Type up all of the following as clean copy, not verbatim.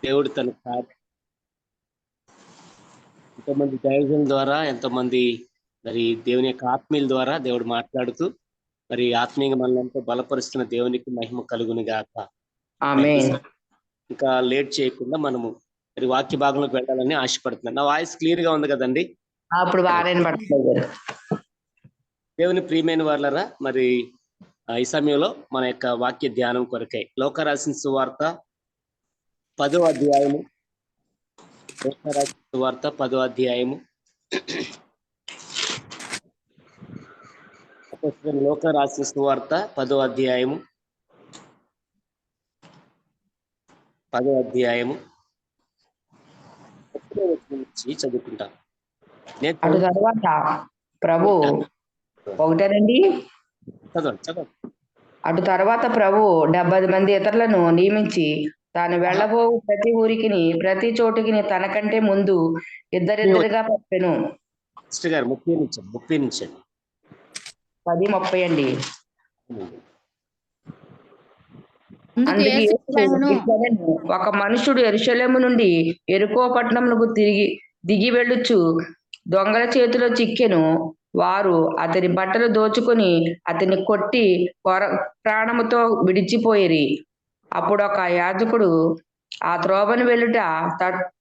దేవుడు తన ఎంతోమంది దైవజనుల ద్వారా, ఎంతోమంది మరి దేవుని యొక్క ఆత్మీయుల ద్వారా దేవుడు మాట్లాడుతూ మరి ఆత్మీయంగా మనల్ని బలపరుస్తున్న దేవునికి మహిమ కలుగును గాక. ఆమేన్. ఇంకా లేట్ చేయకుండా మనము మరి వాక్య భాగంలోకి వెళ్ళాలని ఆశపడుతున్నాను. నా వాయిస్ క్లియర్ గా ఉంది కదండి? అప్పుడు బాగానే పడుతుంది. దేవుని ప్రియమైన వాళ్ళరా, మరి ఈ సమయంలో మన యొక్క వాక్య ధ్యానం కొరకై లోక రాసిన సువార్త 10వ అధ్యాయము, లోక రాసిన సువార్త 10వ అధ్యాయము, లోక రాసిన సువార్త 10వ అధ్యాయము, 10వ అధ్యాయము నుంచి చదువుకుంటాం. అటు తర్వాత ప్రభు ఒకటేనండి. అటు తర్వాత ప్రభు 70 మంది ఇతరులను నియమించి తాను వెళ్ళబోవు ప్రతి ఊరికి ప్రతి చోటికి తనకంటే ముందు ఇద్దరిద్దరుగా పంపెను. 10:30 అండి. ఒక మనుషుడు యెరూషలేము నుండి యెరికో పట్టణమునకు దిగి వెళ్ళుచు దొంగల చేతిలో చిక్కెను. వారు అతని బట్టలు దోచుకుని అతన్ని కొట్టి ప్రాణముతో విడిచిపోయిరి. అప్పుడు ఒక యాజకుడు ఆ త్రోవను వెళ్ళుట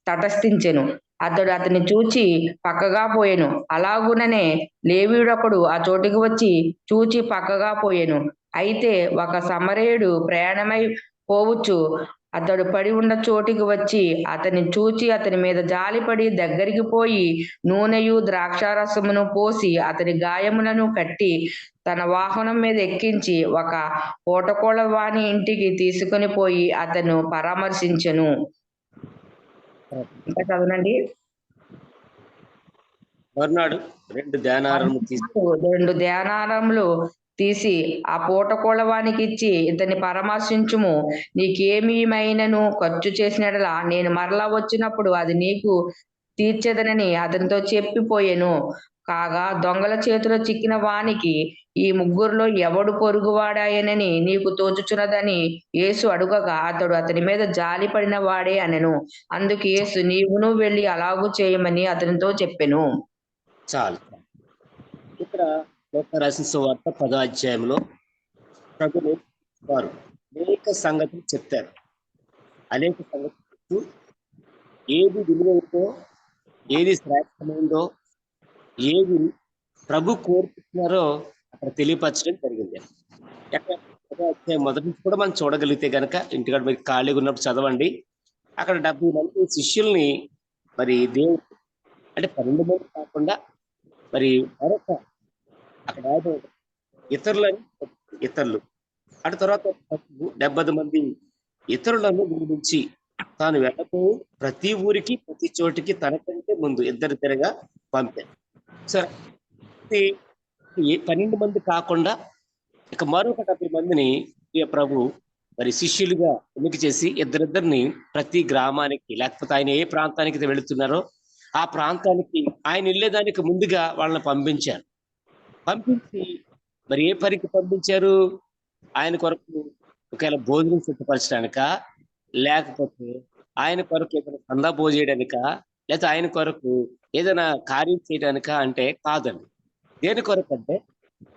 తటస్థించెను. అతడు అతన్ని చూచి పక్కగా పోయెను. అలాగుననే లేవీయుడొకడు ఆ చోటికి వచ్చి చూచి పక్కగా పోయెను. అయితే ఒక సమరయుడు ప్రయాణమై పోవచ్చు అతడు పడి ఉన్న చోటికి వచ్చి అతన్ని చూచి అతని మీద జాలిపడి దగ్గరికి పోయి నూనెయు ద్రాక్షారసమును పోసి అతని గాయములను కట్టి తన వాహనం మీద ఎక్కించి ఒక పూటకోళ్ళ వాని ఇంటికి తీసుకుని పోయి అతను పరామర్శించెను. ఇంకా చదవనండి. రెండు ధ్యానారములు తీసి ఆ పూటకోళ్ళవానికి ఇచ్చి ఇతన్ని పరామర్శించుము. నీకేమీమైనను ఖర్చు చేసినట్లా నేను మరలా వచ్చినప్పుడు అది నీకు తీర్చెదనని అతనితో చెప్పిపోయెను. కాగా దొంగల చేతిలో చిక్కిన వానికి ఈ ముగ్గురులో ఎవడు పొరుగువాడాయనని నీకు తోచుచున్నదని యేసు అడుగగా అతడు అతని మీద జాలి పడిన వాడే అనెను. అందుకు యేసు నీవును వెళ్ళి అలాగూ చేయమని అతనితో చెప్పెను. చాలు. ఇక్కడ లోక రాసిన సువార్త 10వ అధ్యాయంలో ప్రభువు వారు అనేక సంగతులు చెప్తారు. అనేక సంగతులు ఏది విలువైందో, ఏది శ్రేష్టమైందో, ఏది ప్రభు కోరుకుంటున్నారో అక్కడ తెలియపరచడం జరిగింది. అధ్యాయం మొదటి నుంచి కూడా మనం చూడగలిగితే కనుక ఇంటికాడ మీరు ఖాళీగా ఉన్నప్పుడు చదవండి. అక్కడ 70 మంది శిష్యుల్ని మరి దేవుడు అంటే 12 మంది కాకుండా మరి మరొక అక్కడ ఇతరులు అటు తర్వాత 70 మంది ఇతరులను గురించి తాను వెళ్ళబోవు ప్రతి ఊరికి ప్రతి చోటికి తనకంటే ముందు ఇద్దరిద్దరుగా పంపారు. సరే, 12 మంది కాకుండా ఇక మరొక 70 మందిని ప్రభు మరి శిష్యులుగా ఎన్నిక చేసి ఇద్దరిద్దరిని ప్రతి గ్రామానికి, లేకపోతే ఆయన ఏ ప్రాంతానికి వెళుతున్నారో ఆ ప్రాంతానికి ఆయన వెళ్ళేదానికి ముందుగా వాళ్ళని పంపించారు. పంపించి మరి ఏ పనికి పంపించారు? ఆయన కొరకు ఒకవేళ భోజనం సిద్ధపరచడానిక, లేకపోతే ఆయన కొరకు ఏదైనా చందా భోజేయడానిక, లేకపోతే ఆయన కొరకు ఏదైనా కార్యం చేయడానిక అంటే కాదండి. దేని కొరకు అంటే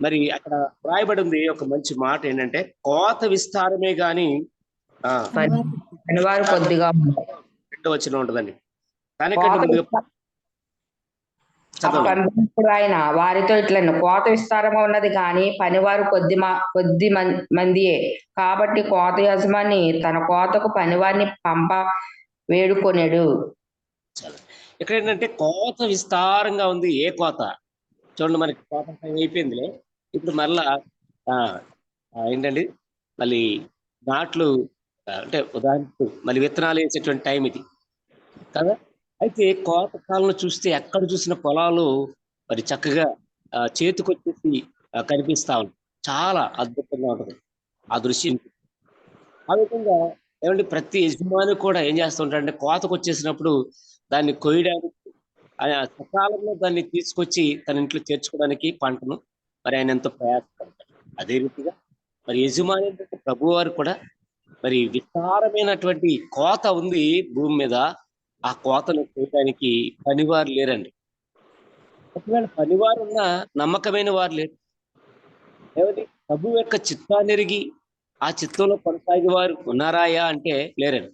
మరి అక్కడ రాయబడి ఉంది ఒక మంచి మాట ఏంటంటే కోత విస్తారమే గాని రెండో వచనం ఉంటదండి. దానికంటే ముందుగా పంపినప్పుడు ఆయన వారితో ఇట్లను కోత విస్తారంగా ఉన్నది కానీ పనివారు కొద్ది మందియే. కాబట్టి కోత యజమాని తన కోతకు పనివారిని పంప వేడుకొనేడు. ఇక్కడ ఏంటంటే కోత విస్తారంగా ఉంది. ఏ కోత చూడండి, మనకి కోత అయిపోయిందిలే. ఇప్పుడు మరలా ఏంటండి మళ్ళీ నాట్లు అంటే ఉదాహరణకు మళ్ళీ విత్తనాలు వేసేటువంటి టైం ఇది కదా. అయితే కోత కాలంలో చూస్తే ఎక్కడ చూసిన పొలాలు మరి చక్కగా చేతికొచ్చేసి కనిపిస్తా ఉంటాయి. చాలా అద్భుతంగా ఉంటుంది ఆ దృశ్యం. ఆ విధంగా ఏమంటే ప్రతి యజమాని కూడా ఏం చేస్తూ ఉంటాడంటే కోతకు వచ్చేసినప్పుడు దాన్ని కొయ్యడానికి సకాలంలో దాన్ని తీసుకొచ్చి తన ఇంట్లో చేర్చుకోవడానికి పంటను మరి ఆయన ఎంతో ప్రయాసపడతాడు. అదే రీతిగా మరి యజమాని ఏంటంటే ప్రభు వారు కూడా మరి విస్తారమైనటువంటి కోత ఉంది భూమి మీద. ఆ కోతను చేయడానికి పనివారు లేరండి. ఒకవేళ పనివారు ఉన్నా నమ్మకమైన వారు లేరు. ఏమండి, ప్రభు యొక్క చిత్తాన్ని ఎరిగి ఆ చిత్తంలో కొనసాగే వారు ఉన్నారాయా అంటే లేరండి.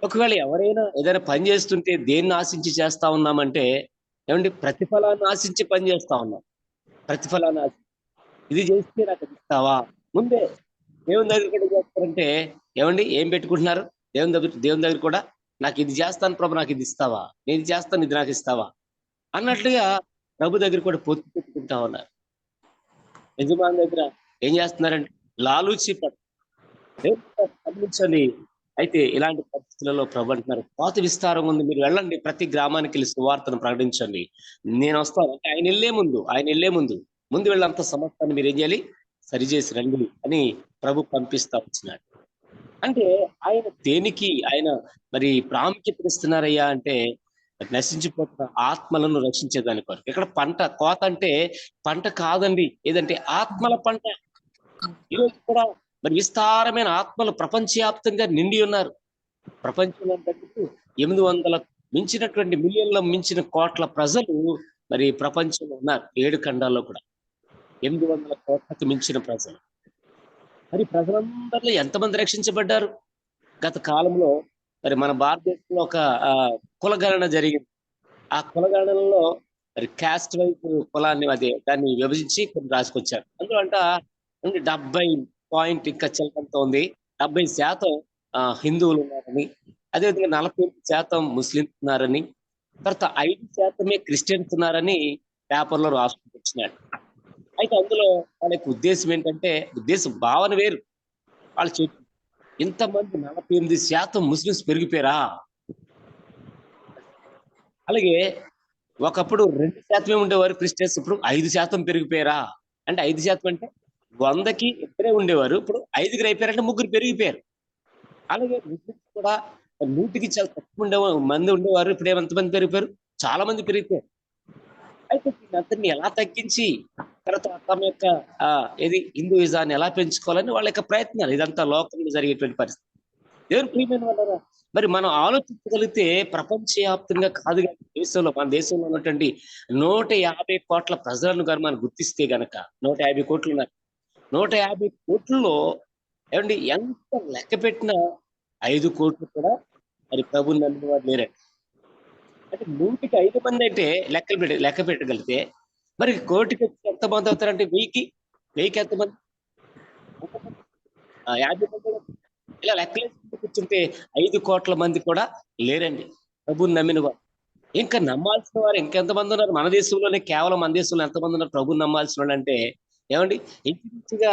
ఒకవేళ ఎవరైనా ఏదైనా పని చేస్తుంటే దేన్ని ఆశించి చేస్తా ఉన్నామంటే, ఏమండి, ప్రతిఫలాన్ని ఆశించి పని చేస్తా ఉన్నాం. ప్రతిఫలాన్ని ఇది చేస్తే నాకు అది ఇస్తావా? ముందే దేవుని దగ్గర కూడా చేస్తారంటే, ఏమండి ఏం పెట్టుకుంటున్నారు? దేవుని దగ్గర కూడా నాకు ఇది చేస్తాను ప్రభు, నాకు ఇది ఇస్తావా? నేను ఇది చేస్తాను, ఇది నాకు ఇస్తావా అన్నట్లుగా ప్రభు దగ్గర కూడా పొత్తు పెట్టుకుంటా ఉన్నారు. యజమాని దగ్గర ఏం చేస్తున్నారంటే లాలూచి గమనించండి. అయితే ఇలాంటి పరిస్థితులలో ప్రభు అంటున్నారు, కోత విస్తారం ఉంది, మీరు వెళ్ళండి, ప్రతి గ్రామానికి వెళ్ళి సువార్తను ప్రకటించండి, నేను వస్తాను అంటే ఆయన వెళ్లే ముందు వెళ్ళంత సమస్తాన్ని మీరు ఏం చేయాలి, సరిచేసి రండి అని ప్రభు పంపిస్తా వచ్చినాడు. అంటే ఆయన దేనికి ఆయన మరి ప్రాముఖ్యత ఇస్తున్నారయ్యా అంటే, నశించిపోతున్న ఆత్మలను రక్షించేదాని కొరకు. ఇక్కడ కోత అంటే పంట కాదండి, ఏదంటే ఆత్మల పంట. ఈరోజు కూడా మరి విస్తారమైన ఆత్మలు ప్రపంచవ్యాప్తంగా నిండి ఉన్నారు. ప్రపంచంలో 800 మించినటువంటి మిలియన్ల మించిన కోట్ల ప్రజలు మరి ప్రపంచంలో ఉన్నారు. 7 ఖండాల్లో కూడా 800 కోట్లకు మించిన ప్రజలు. మరి ప్రజలందరిలో ఎంతమంది రక్షించబడ్డారు? గత కాలంలో మరి మన భారతదేశంలో ఒక కులగణన జరిగింది. ఆ కులగణనలో మరి క్యాస్ట్ వైజ్ కులాన్ని దాన్ని విభజించి కొన్ని రాసుకొచ్చారు. అందులో 70 పాయింట్ ఇంకా చిలకంతో ఉంది. 70% హిందువులు ఉన్నారని, అదేవిధంగా 48% ముస్లింస్ ఉన్నారని, తర్వాత 5% క్రిస్టియన్స్ ఉన్నారని పేపర్లో రాసుకుంటూ వచ్చినాడు. అయితే అందులో వాళ్ళ యొక్క ఉద్దేశం ఏంటంటే, భావన వేరు. వాళ్ళు చెప్పి ఇంతమంది 48% ముస్లింస్ పెరిగిపోయారా? అలాగే ఒకప్పుడు 2% ఉండేవారు క్రిస్టియన్స్, ఇప్పుడు 5% పెరిగిపోయారా? అంటే 5% అంటే 100కి ఇద్దరే ఉండేవారు, ఇప్పుడు 5కి అయిపోయారంటే 3 పెరిగిపోయారు. అలాగే ముస్లింస్ కూడా 100కి చాలా తక్కువ మంది ఉండేవారు, ఇప్పుడు ఎంతమంది పెరిగిపోయారు? చాలా మంది పెరిగిపోయారు. అయితే దీన్ని ఎలా తగ్గించి తర్వాత తమ యొక్క హిందూయిజాన్ని ఎలా పెంచుకోవాలని వాళ్ళ యొక్క ప్రయత్నాలు. ఇదంతా లోకంలో జరిగేటువంటి పరిస్థితి. దేవుని ప్రియమైన వాళ్ళారా, మరి మనం ఆలోచించగలిగితే ప్రపంచవ్యాప్తంగా కాదు, మన దేశంలో ఉన్నటువంటి 150 కోట్ల ప్రజలను కానీ మనం గుర్తిస్తే గనక 150 కోట్లు ఉన్నారు. 150 కోట్లలో ఏమండి ఎంత లెక్క పెట్టినా 5 కోట్లు కూడా మరి ప్రభుని నమ్మిన వారు లేరండి. అంటే 100కి 5 మంది అంటే లెక్క పెట్టగలిగితే మరి కోటికి ఎంత మంది అవుతారంటే 1000కి ఎంతమంది? 50 మంది. ఇలా లెక్కలేసి కూర్చుంటే 5 కోట్ల మంది కూడా లేరండి ప్రభుని నమ్మిన వారు. ఇంకా నమ్మాల్సిన వారు ఇంకెంతమంది ఉన్నారు? మన దేశంలోనే కేవలం మన దేశంలో ఎంతమంది ఉన్నారు ప్రభుని నమ్మాల్సిన వాళ్ళు అంటే? ఏమండి, ఇంచుమించుగా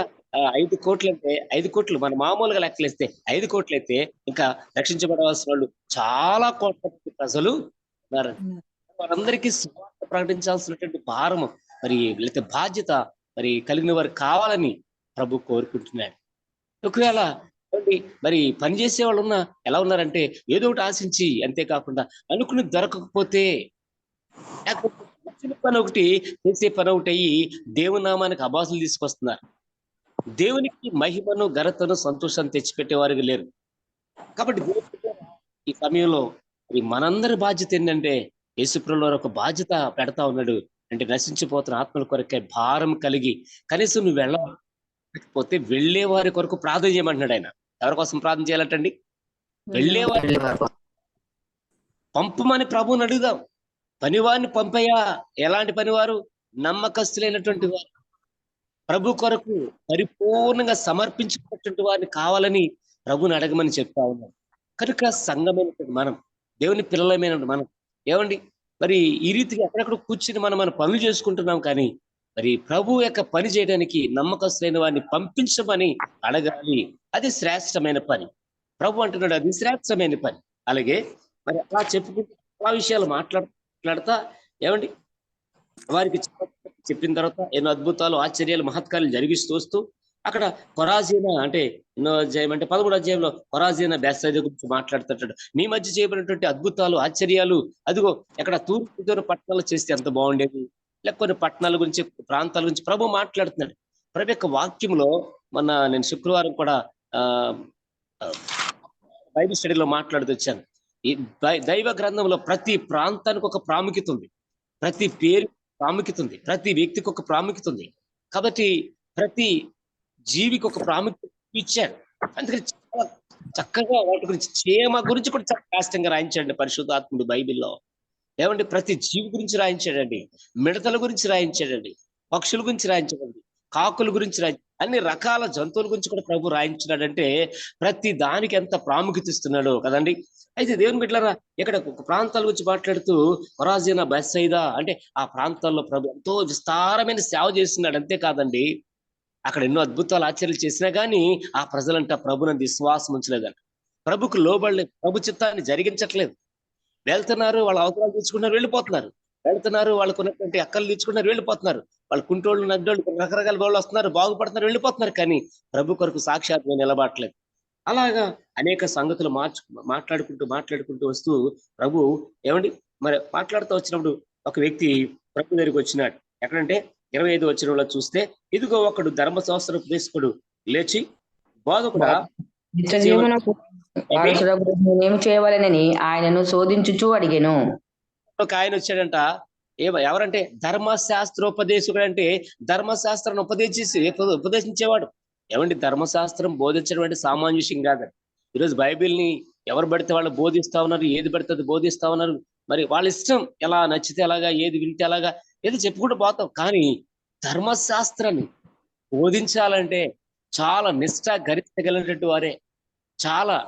5 కోట్లు అంటే 5 కోట్లు మన మామూలుగా లెక్కలేస్తే 5 కోట్లు అయితే ఇంకా రక్షించబడవలసిన వాళ్ళు చాలా కోట్ల మంది ప్రజలు ఉన్నారు. వారందరికీ సువార్త ప్రకటించాల్సినటువంటి భారము మరి లేకపోతే బాధ్యత మరి కలిగిన వారు కావాలని ప్రభు కోరుకుంటున్నాడు. ఒకవేళ మరి పనిచేసే వాళ్ళు ఎలా ఉన్నారంటే ఏదో ఒకటి ఆశించి, అంతేకాకుండా అనుకుని దొరకకపోతే పని ఒకటి చేసే పని ఒకటి అయ్యి దేవుని నామానికి అబాసులు తీసుకొస్తున్నారు. దేవునికి మహిమను ఘనతను సంతోషాన్ని తెచ్చిపెట్టేవారికి లేరు. కాబట్టి ఈ సమయంలో మనందరి బాధ్యత ఏంటంటే, యేసుప్రభువు ఒక బాధ్యత పెడతా ఉన్నాడు. అంటే నశించిపోతున్న ఆత్మల కొరకే భారం కలిగి కనీసం నువ్వు వెళ్ళకపోతే వెళ్ళే వారి కొరకు ప్రార్థన చేయమంటున్నాడు ఆయన. ఎవరి కోసం ప్రార్థన చేయాలంటండి? వెళ్ళేవారు. పంపమని ప్రభువుని అడుగుదాం. పనివారిని పంపయ్యా. ఎలాంటి పనివారు? నమ్మకస్తులైనటువంటి వారు, ప్రభు కొరకు పరిపూర్ణంగా సమర్పించుకున్నటువంటి వారిని కావాలని ప్రభుని అడగమని చెప్తా ఉన్నాం. కనుక సంఘమైనటువంటి మనం, దేవుని పిల్లలమైన మనం ఏమండి మరి ఈ రీతిగా ఎక్కడెక్కడ కూర్చుని మన పనులు చేసుకుంటున్నాం, కానీ మరి ప్రభు యొక్క పని చేయడానికి నమ్మకస్తులైన వారిని పంపించమని అడగాలి. అది శ్రేష్టమైన పని. ప్రభు అంటున్నాడు అది శ్రేష్టమైన పని. అలాగే మరి అలా చెప్పుకుంటూ చాలా విషయాలు మాట్లాడతా ఏమండి వారికి చెప్పిన తర్వాత ఎన్నో అద్భుతాలు, ఆశ్చర్యాలు, మహత్కార్యాలు జరిగిస్తూ వస్తూ అక్కడ కొరాజీన అంటే ఎన్నో అధ్యాయం అంటే 13వ అధ్యాయంలో కొరాజీన బేత్సైదా గురించి మాట్లాడుతుంటాడు. మీ మధ్య చేయబడినటువంటి అద్భుతాలు, ఆశ్చర్యాలు అదిగో ఎక్కడ తూర్పు దూర పట్టణాలు చేస్తే ఎంత బాగుండేది. లేక కొన్ని పట్టణాల గురించి, ప్రాంతాల గురించి ప్రభు మాట్లాడుతున్నాడు. ప్రభు యొక్క వాక్యంలో నేను శుక్రవారం కూడా బైబిల్ స్టడీలో మాట్లాడుతూ వచ్చాను. ఈ దైవ గ్రంథంలో ప్రతి ప్రాంతానికి ఒక ప్రాముఖ్యత ఉంది, ప్రతి పేరు ప్రాముఖ్యత ఉంది, ప్రతి వ్యక్తికి ఒక ప్రాముఖ్యత ఉంది. కాబట్టి ప్రతి జీవికి ఒక ప్రాముఖ్యత ఇచ్చాడు. అందుకని చాలా చక్కగా వాటి గురించి, క్షేమ గురించి కూడా చాలా స్పష్టంగా రాయించాడండి పరిశుద్ధాత్ముడు బైబిల్లో. ఏమంటే ప్రతి జీవి గురించి రాయించాడండి, మిడతల గురించి రాయించాడండి, పక్షుల గురించి రాయించాడండి, కాకుల గురించి అన్ని రకాల జంతువుల గురించి కూడా ప్రభు రాయించినాడంటే ప్రతి దానికి ఎంత ప్రాముఖ్యత ఇస్తున్నాడు కదండి. అయితే దేవుని బిడ్డలారా, ఇక్కడ ఒక ప్రాంతాల గురించి మాట్లాడుతూ కొరాజీన, బెత్సయిదా అంటే ఆ ప్రాంతాల్లో ప్రభు ఎంతో విస్తారమైన సేవ చేస్తున్నాడు. అంతేకాదండి, అక్కడ ఎన్నో అద్భుతాలు ఆశ్చర్యాలు చేసినా గానీ ఆ ప్రజలంట ప్రభునందు విశ్వాసం ఉంచలేదంట, ప్రభుకు లోబడలేదు, ప్రభు చిత్తాన్ని జరిగించట్లేదు. వెళ్తున్నారు, వాళ్ళ అవసరాలు తీర్చుకుంటున్నారు, వెళ్ళిపోతున్నారు. వెళ్తున్నారు, వాళ్ళకు ఉన్నటువంటి అక్కలు తీర్చుకుంటున్నారు, వెళ్ళిపోతున్నారు. వాళ్ళ కుంటోళ్ళు, నడ్డోళ్ళు, రకరకాల వాళ్ళు వస్తున్నారు, బాగుపడుతున్నారు, వెళ్ళిపోతున్నారు. కానీ ప్రభు కొరకు సాక్షాత్తుగా నిలబడట్లేదు. అలాగా అనేక సంగతులు మాట్లాడుకుంటూ వస్తూ ప్రభు ఏమండి మరి మాట్లాడుతూ వచ్చినప్పుడు ఒక వ్యక్తి ప్రభు దగ్గరికి వచ్చినాడు. ఎక్కడంటే 25 వచనంలో చూస్తే, ఇదిగో ఒకడు ధర్మశాస్త్ర ఉపదేశకుడు లేచి, బోధకుడా నేనేమి చేయవలెనని ఆయనను శోధించుచు అడిగాను. ఒక ఆయన వచ్చాడంట. ఎవరంటే ధర్మశాస్త్రోపదేశకుడు. అంటే ధర్మశాస్త్రాన్ని ఉపదేశించేవాడు. ఏమండి, ధర్మశాస్త్రం బోధించడం అంటే సామాన్య విషయం కాదండి. ఈరోజు బైబిల్ని ఎవరు పడితే వాళ్ళు బోధిస్తా ఉన్నారు, ఏది పడితే అది బోధిస్తా ఉన్నారు. మరి వాళ్ళ ఇష్టం, ఎలా నచ్చితే అలాగా, ఏది వింటే అలాగా ఏదో చెప్పుకుంటూ పోతాం. కానీ ధర్మశాస్త్రాన్ని బోధించాలంటే చాలా నిష్ఠ గరిష్టగలిగినటువంటి వారే, చాలా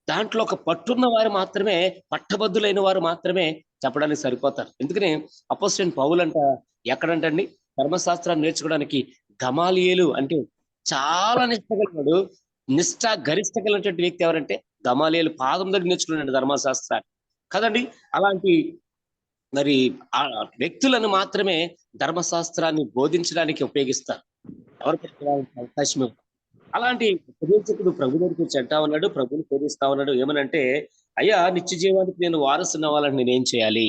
దాంట్లో ఒక పట్టున్న వారు మాత్రమే, పట్టబద్దులైన వారు మాత్రమే చెప్పడానికి సరిపోతారు. ఎందుకని అపోస్తలుడైన పౌలు అంట ఎక్కడంటండి ధర్మశాస్త్రాన్ని నేర్చుకోవడానికి గమాలియేలు అంటే చాలా నిష్ఠ కలిగినాడు, నిష్ఠ గరిష్ట కలిగినటువంటి వ్యక్తి ఎవరంటే గమాలియేలు పాదం దగ్గర నేర్చుకున్నాడు ధర్మశాస్త్రాన్ని కదండి. అలాంటి మరి ఆ వ్యక్తులను మాత్రమే ధర్మశాస్త్రాన్ని బోధించడానికి ఉపయోగిస్తారు. ఎవరికి అవకాశం. అలాంటి ఉపదేశకుడు ప్రభు దగ్గరికి వచ్చి అంటా ఉన్నాడు, ప్రభుని శోధిస్తా ఉన్నాడు. ఏమనంటే, అయ్యా, నిత్య జీవానికి నేను వారసుని అవ్వాలని నేనేం చేయాలి?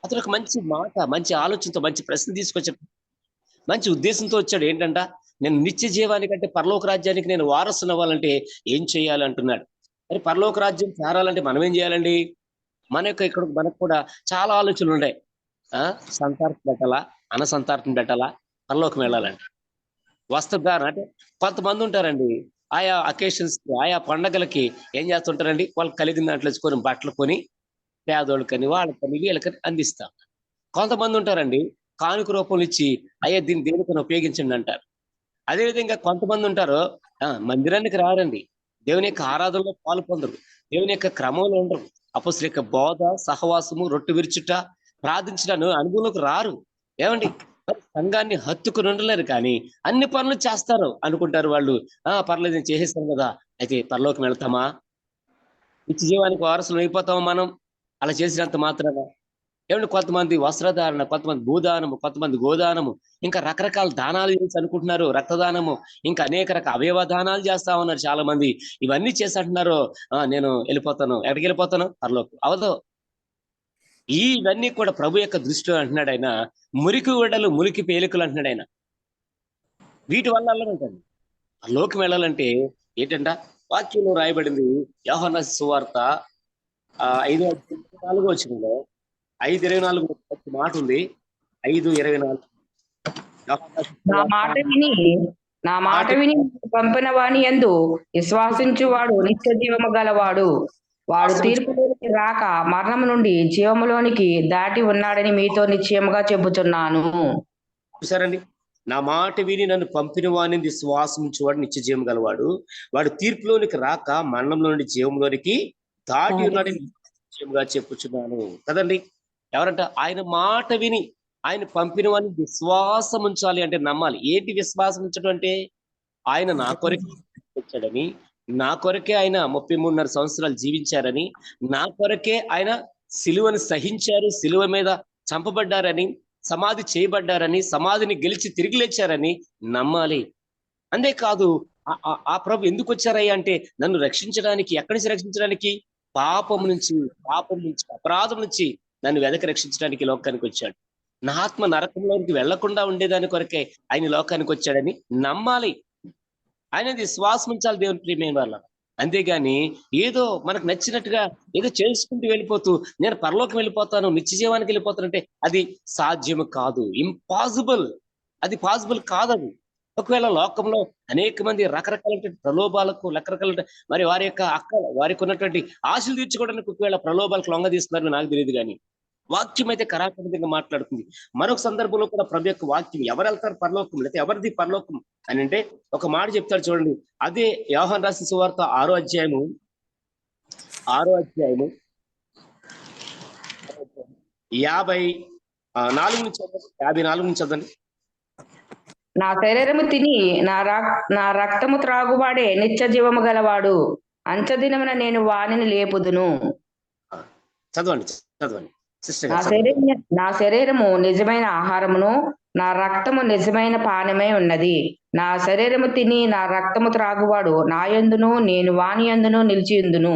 అతను ఒక మంచి మాట, మంచి ఆలోచనతో, మంచి ప్రశ్న తీసుకొచ్చాడు, మంచి ఉద్దేశంతో వచ్చాడు. ఏంటంట, నేను నిత్య జీవానికంటే పరలోక రాజ్యానికి నేను వారసుని అవ్వాలంటే ఏం చేయాలి అంటున్నాడు. మరి పరలోక రాజ్యం చేరాలంటే మనం ఏం చేయాలండి? మనకు కూడా చాలా ఆలోచనలు ఉన్నాయి. సంతార్థం పెట్టాలా, అనసంతార్థం పెట్టాలా, పరలోకం వెళ్ళాలంటే వస్త్రధారణ. అంటే కొంతమంది ఉంటారండి, ఆయా అకేషన్స్ ఆయా పండగలకి ఏం చేస్తుంటారండి, వాళ్ళు కలిగిన దాంట్లో కొని బట్టలు కొని పేదోళ్ళకని, వాళ్ళకని, వీళ్ళకని అందిస్తాం. కొంతమంది ఉంటారండి, కానుక రూపంలో ఇచ్చి అయ్యా దీన్ని దేనికని ఉపయోగించండి అంటారు. అదేవిధంగా కొంతమంది ఉంటారు, మందిరానికి రారండి, దేవుని యొక్క ఆరాధనలో పాలు పొందరు, దేవుని యొక్క క్రమంలో ఉండరు, అపొస్తలుల యొక్క బోధ, సహవాసము, రొట్టె విరుచుట, ప్రార్థించడానికి అనుభవంలోకి రారు. ఏమండి, సంఘాన్ని హత్తుకుని ఉండలేరు, కానీ అన్ని పనులు చేస్తారు అనుకుంటారు వాళ్ళు. పర్లేదు, నేను చేసేస్తాను కదా, అయితే పరలోకం వెళ్తామా, నిత్య జీవానికి వారసులు అయిపోతామా మనం అలా చేసినంత మాత్రాన? ఏమంటే కొంతమంది వస్త్రధారణ, కొంతమంది భూదానము, కొంతమంది గోదానము, ఇంకా రకరకాల దానాలు చేసి అనుకుంటున్నారు, రక్తదానము, ఇంకా అనేక రకాల అవయవ దానాలు చేస్తా ఉన్నారు చాలా మంది. ఇవన్నీ చేసి అంటున్నారు, నేను వెళ్ళిపోతాను. ఎక్కడికి వెళ్ళిపోతాను? పరలోకం. అవదు. ఇవన్నీ కూడా ప్రభు యొక్క దృష్టిలో అంటున్నాడు ఆయన, మురికి ఉడలు, మురికి పేలికలు అంటున్నాడు ఆయన. వీటి వల్ల వెళ్ళాలంటండి. పరలోకం వెళ్ళాలంటే ఏంటంట, వాక్యంలో రాయబడింది. యోహాను సువార్త 5:24 వచనంలో 5:24 మాట ఉంది. 5:24 నా మాట విని పంపిన వాని యందు విశ్వాసించువాడు నిత్య జీవము గలవాడు, వాడు తీర్పులోనికి రాక మరణము నుండి జీవములోనికి దాటి ఉన్నాడని మీతో నిశ్చయముగా చెబుతున్నాను. చూసారండి, నా మాట విని నన్ను పంపిన వాని విశ్వాసించువాడు నిత్య జీవం గలవాడు, వాడు తీర్పులోనికి రాక మరణంలో నుండి జీవంలోనికి దాటి ఉన్నాడని నిశ్చయముగా చెప్పుచున్నాను కదండి. ఎవరంట? ఆయన మాట విని ఆయన పంపిన వాడిని విశ్వాసం ఉంచాలి, అంటే నమ్మాలి. ఏంటి విశ్వాసం ఉంచడం అంటే? ఆయన నా కొరకే వచ్చాడని, నా కొరకే ఆయన 33.5 సంవత్సరాలు జీవించారని, నా కొరకే ఆయన సిలువను సహించారు, సిలువ మీద చంపబడ్డారని, సమాధి చేయబడ్డారని, సమాధిని గెలిచి తిరిగి లేచారని నమ్మాలి. అంతేకాదు, ఆ ప్రభు ఎందుకు వచ్చారయ్యా అంటే నన్ను రక్షించడానికి. ఎక్కడి నుంచి రక్షించడానికి? పాపం నుంచి, అపరాధం నుంచి నన్ను వెదక రక్షించడానికి లోకానికి వచ్చాడు. నా ఆత్మ నరకంలోనికి వెళ్లకుండా ఉండేదాని కొరకే ఆయన లోకానికి వచ్చాడని నమ్మాలి. ఆయన విశ్వాసం ఉంచాలి దేవుని ప్రియమైన వాళ్ళ. అంతేగాని ఏదో మనకు నచ్చినట్టుగా ఏదో చేసుకుంటూ వెళ్ళిపోతూ నేను పరలోకం వెళ్ళిపోతాను, నిత్య జీవానికి వెళ్ళిపోతానంటే అది సాధ్యము కాదు, ఇంపాసిబుల్. అది పాసిబుల్ కాదు. ఒకవేళ లోకంలో అనేక మంది రకరకాల ప్రలోభాలకు రకరకాల మరి వారికి ఉన్నటువంటి ఆశలు తీర్చుకోవడానికి ఒకవేళ ప్రలోభాలకు లొంగ తీస్తున్నారు నాకు తెలియదు, కానీ వాక్యం అయితే కరాఖండితంగా మాట్లాడుతుంది. మరొక సందర్భంలో కూడా ప్రభు యొక్క వాక్యం ఎవరు వెళ్తారు పరలోకం, లేకపోతే ఎవరిది పరలోకం అని అంటే ఒక మాట చెప్తాడు చూడండి. అదే యోహాను రాసిన సువార్త 6వ అధ్యాయము 54 నుంచి 54 నుంచి చదవండి. నా శరీరము తిని నా రక్తము త్రాగువాడే నిత్య జీవము గలవాడు, అంచదినమున నేను వానిని లేపుదును. చదవండి సిస్టర్ గారు. నా శరీరము నిజమైన ఆహారమును, నా రక్తము నిజమైన పానమై ఉన్నది. నా శరీరము తిని నా రక్తము త్రాగువాడు నా యందును, నేను వాని యందును నిలిచియుందును.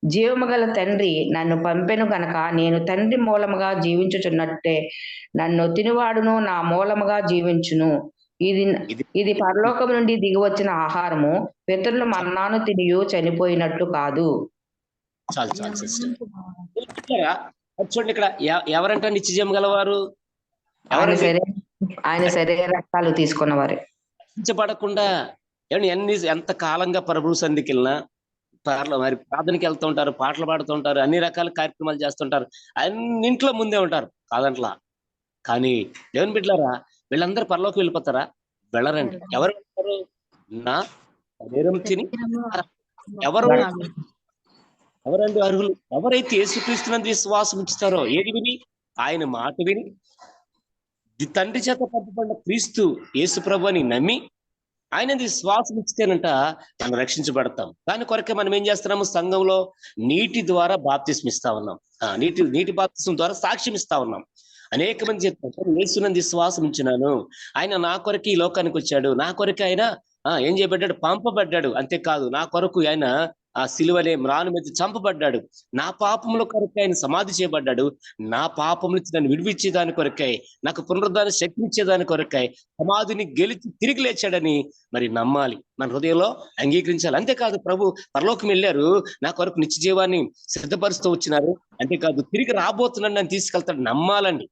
జీవము గల తండ్రి నన్ను పంపెను గనక నేను తండ్రి మూలముగా జీవించుచున్నట్టే నన్ను తినివాడును నా మూలముగా జీవించును. ఇది పరలోకం నుండి దిగి వచ్చిన ఆహారము, పితరులు మన్నాను తినియు చనిపోయినట్లు కాదు. చాలు సిస్టర్. చూడండి, ఇక్కడ ఎవరంటే నిత్యజీవం గలవారు? ఆయన శరీర రక్తాలు తీసుకున్నవారే. రక్షించబడకుండా ఎంత కాలంగా ప్రభు సన్నిధికి వెళ్ళినా మరి ప్రార్థనకి వెళ్తూ ఉంటారు, పాటలు పాడుతూ ఉంటారు, అన్ని రకాల కార్యక్రమాలు చేస్తుంటారు, అన్నింట్లో ముందే ఉంటారు కాదంట్లా. కానీ దేవుని బిడ్డలారా, వీళ్ళందరూ పరలోకి వెళ్ళిపోతారా? వెళ్ళరండి. ఎవరు వెళ్తారు? నా శరీరం తిని ఎవరండి అర్హులు? ఎవరైతే యేసుక్రీస్తునందు విశ్వాసం ఉంచుతారో, ఏది విని? ఆయన మాట విని తండ్రి చేత పంపబడిన క్రీస్తు యేసు ప్రభు అని నమ్మి ఆయన విశ్వాసం ఇస్తేనంట మనం రక్షించబడతాం. దాని కొరకే మనం ఏం చేస్తున్నాము? సంఘంలో నీటి ద్వారా బాప్తిస్మ ఇస్తా ఉన్నాం. నీటి బాప్తిస్మ ద్వారా సాక్ష్యం ఇస్తా ఉన్నాం. అనేక మంది చెప్తారు, యేసునందు విశ్వాసం ఉంచినాను, ఆయన నా కొరకు ఈ లోకానికి వచ్చాడు, నా కొరకు ఆయన ఏం చేయబడ్డాడు? పంపబడ్డాడు. అంతేకాదు, నా కొరకు ఆయన ఆ సిలువనే మ్రాను మీద చంపబడ్డాడు, నా పాపముల కొరకై ఆయన సమాధి చేయబడ్డాడు, నా పాపముల నుంచి నన్ను విడిపించేదాని కొరకై, నాకు పునరుద్ధాన శక్తినిచ్చేదాని కొరకై సమాధిని గెలిచి తిరిగి లేచాడని మరి నమ్మాలి, మన హృదయంలో అంగీకరించాలి. అంతేకాదు, ప్రభు పరలోకం వెళ్ళారు, నా కొరకు నిత్య జీవాన్ని సిద్ధపరుస్తూ వచ్చినారు, అంతేకాదు తిరిగి రాబోతున్నాడు, నన్ను తీసుకెళ్తాడు, నమ్మాలండి.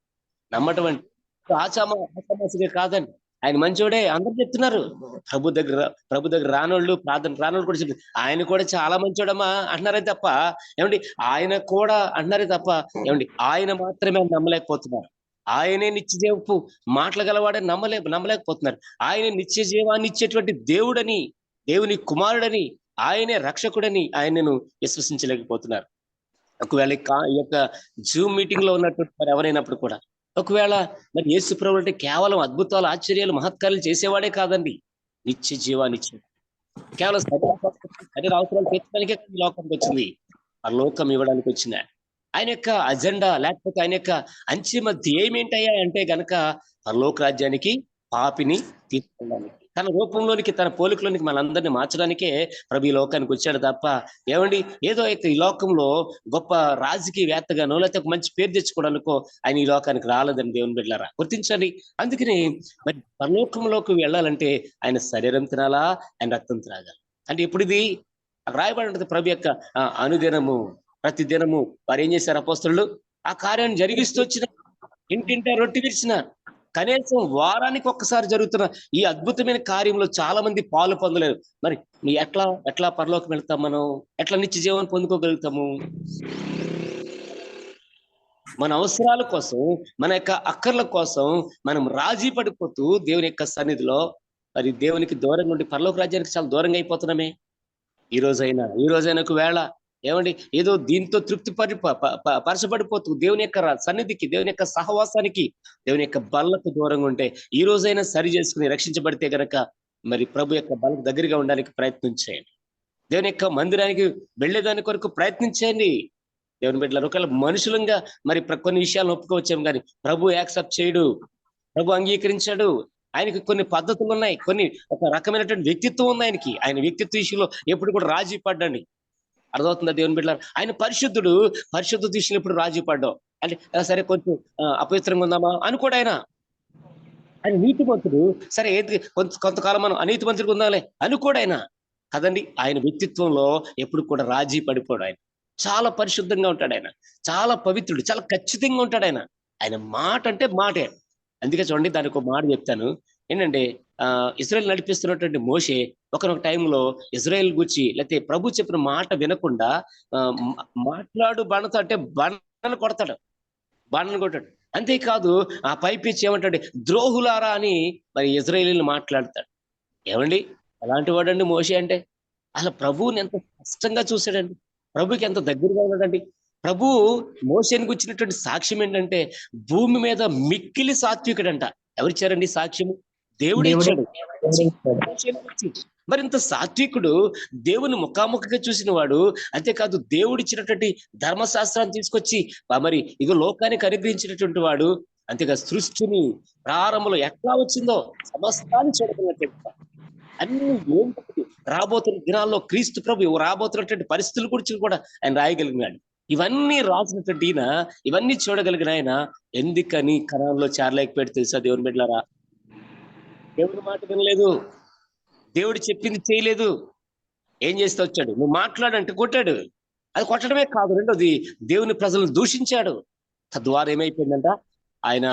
నమ్మటం అంటే ఆచామాసిగా కాదండి. ఆయన మంచోడే, అందరు చెప్తున్నారు. ప్రభు దగ్గర రానోళ్ళు కూడా చెప్తారు, ఆయన కూడా చాలా మంచోడమ్మా అంటున్నారే తప్ప ఏమండి, ఆయన కూడా అంటున్నారే తప్ప ఏమండి, ఆయన మాత్రమే నమ్మలేకపోతున్నారు. ఆయనే నిత్య జీవపు మాటలు గలవాడని నమ్మలేకపోతున్నారు. ఆయన నిత్య జీవాన్ని ఇచ్చేటువంటి దేవుడని, దేవుని కుమారుడని, ఆయనే రక్షకుడని ఆయనను విశ్వసించలేకపోతున్నారు. ఒకవేళ ఈ యొక్క జూమ్ మీటింగ్ లో ఉన్నటువంటి మరి ఎవరైనప్పుడు కూడా ఒకవేళ మరి యేసు ప్రభువు అంటే కేవలం అద్భుతాలు, ఆశ్చర్యాలు, మహత్కార్యాలు చేసేవాడే కాదండి, నిత్య జీవాన్ని ఇచ్చాడు. కేవలం శరీర అవసరాలు తీర్చడానికే లోకానికి వచ్చింది, ఆ లోకం ఇవ్వడానికి వచ్చిన ఆయన యొక్క అజెండా, లేకపోతే ఆయన యొక్క అంతిమ ధ్యేయం ఏంటయ్యా అంటే గనక పరలోక రాజ్యానికి పాపిని తీసుకెళ్ళడానికి, తన రూపంలోనికి, తన పోలికలోనికి మనందరినీ మార్చడానికే ప్రభు ఈ లోకానికి వచ్చాడు తప్ప ఏమండి ఏదో ఈ లోకంలో గొప్ప రాజకీయవేత్తగానో లేకపోతే ఒక మంచి పేరు తెచ్చుకోవడానికో ఆయన ఈ లోకానికి రాలేదని దేవుని బిడ్డలారా గుర్తించండి. అందుకని మరి పరలోకంలోకి వెళ్ళాలంటే ఆయన శరీరం తినాలా, ఆయన రక్తం తినాలి. అంటే ఇప్పుడు ఇది రాయబడి ఉంటుంది, ప్రభు యొక్క అనుదినము, ప్రతి దినము వారు ఏం చేశారు? అపోస్తలులు ఆ కార్యాన్ని జరిగిస్తూ వచ్చిన, ఇంటింటా రొట్టె విరిచిన, కనీసం వారానికి ఒక్కసారి జరుగుతున్న ఈ అద్భుతమైన కార్యంలో చాలా మంది పాలు పొందలేరు. మరి ఎట్లా పరలోకం వెళ్తాం? మనం ఎట్లా నిత్య జీవనం పొందుకోగలుగుతాము? మన అవసరాల కోసం, మన యొక్క అక్కర్ల కోసం మనం రాజీ పడిపోతూ దేవుని యొక్క సన్నిధిలో మరి దేవునికి దూరం నుండి పరలోక రాజ్యానికి చాలా దూరంగా అయిపోతున్నామే. ఈ రోజైనా ఒకవేళ ఏమండి ఏదో దీంతో పరచబడిపోతూ దేవుని యొక్క సన్నిధికి, దేవుని యొక్క సహవాసానికి, దేవుని యొక్క బల్లకు దూరంగా ఉంటే ఈ రోజైనా సరి చేసుకుని రక్షించబడితే గనక మరి ప్రభు యొక్క బలకు దగ్గరగా ఉండడానికి ప్రయత్నం చేయండి. దేవుని యొక్క మందిరానికి వెళ్ళేదాని కొరకు ప్రయత్నించండి. దేవుని బిడ్డలారా, ఒకవేళ మనుషులంగా మరి కొన్ని విషయాలను ఒప్పుకోవచ్చాము, కానీ ప్రభు యాక్సెప్ట్ చేయడు, ప్రభు అంగీకరించాడు. ఆయనకి కొన్ని పద్ధతులు ఉన్నాయి, కొన్ని ఒక రకమైనటువంటి వ్యక్తిత్వం ఉంది ఆయనకి. ఆయన వ్యక్తిత్వ విషయంలో ఎప్పుడు కూడా రాజీ పడ్డండి. అర్థమవుతుందా దేవుని బిడ్డలారా? ఆయన పరిశుద్ధుడు, పరిశుద్ధ విషయంలో ఎప్పుడు రాజీ పడ్డావు అంటే సరే కొంచెం అపవిత్రంగా ఉందామా అనుకోడు. ఆయన నీతిమంతుడు, సరే కొంతకాలం మనం అనీతిమంతుడిగా ఉందాలే అనుకోడు ఆయన. కదండి. ఆయన వ్యక్తిత్వంలో ఎప్పుడు కూడా రాజీ పడిపోడు. ఆయన చాలా పరిశుద్ధంగా ఉంటాడు. ఆయన చాలా పవిత్రుడు, చాలా ఖచ్చితంగా ఉంటాడు. ఆయన మాట అంటే మాటే. అందుకే చూడండి, దానికి ఒక మాట చెప్తాను. ఏంటంటే ఇజ్రాయెల్ నడిపిస్తున్నటువంటి మోషే ఒకనొక టైంలో ఇజ్రాయెల్ గురించి లేకపోతే ప్రభు చెప్పిన మాట వినకుండా మాట్లాడు బండతో అంటే బండను కొడతాడు, బండను కొట్టాడు. అంతేకాదు ఆ పైపిచ్చి ఏమంటాడు, ద్రోహులారా అని మరి ఇజ్రాయేలీని మాట్లాడతాడు. ఏమండి, అలాంటి వాడండి మోషే అంటే. అసలు ప్రభువుని ఎంత కష్టంగా చూశాడండి, ప్రభుకి ఎంత దగ్గరగా ఉన్నాడండి. ప్రభు మోషేని గుచ్చినటువంటి సాక్ష్యం ఏంటంటే, భూమి మీద మిక్కిలి సాత్వికుడంట. ఎవరిచ్చారండి సాక్ష్యము? దేవుడే ఇచ్చాడు. మరి ఇంత సాత్వికుడు, దేవుని ముఖాముఖిగా చూసిన వాడు, అంతేకాదు దేవుడిచ్చినటువంటి ధర్మశాస్త్రాన్ని తీసుకొచ్చి మరి ఇగో లోకానికి అనుగ్రహించినటువంటి వాడు, అంతేకాదు సృష్టిని ప్రారంభంలో ఎట్లా వచ్చిందో సమస్తాన్ని చూడగలిగినట్టు అన్ని ఏంటి రాబోతున్న దినాల్లో క్రీస్తు ప్రభు రాబోతున్నటువంటి పరిస్థితుల గురించి కూడా ఆయన రాయగలిగినాడు. ఇవన్నీ రాసినటువంటి ఈయన, ఇవన్నీ చూడగలిగిన ఆయన ఎందుకని కణంలో చేరలేకపోయాడు తెలుసా? దేవుని బిడ్డలారా, దేవుడి మాట వినలేదు, దేవుడు చెప్పింది చేయలేదు. ఏం చేస్తే వచ్చాడు, నువ్వు మాట్లాడంటే కొట్టాడు. అది కొట్టడమే కాదు, రెండోది దేవుని ప్రజలను దూషించాడు. తద్వారా ఏమైపోయిందంట, ఆయన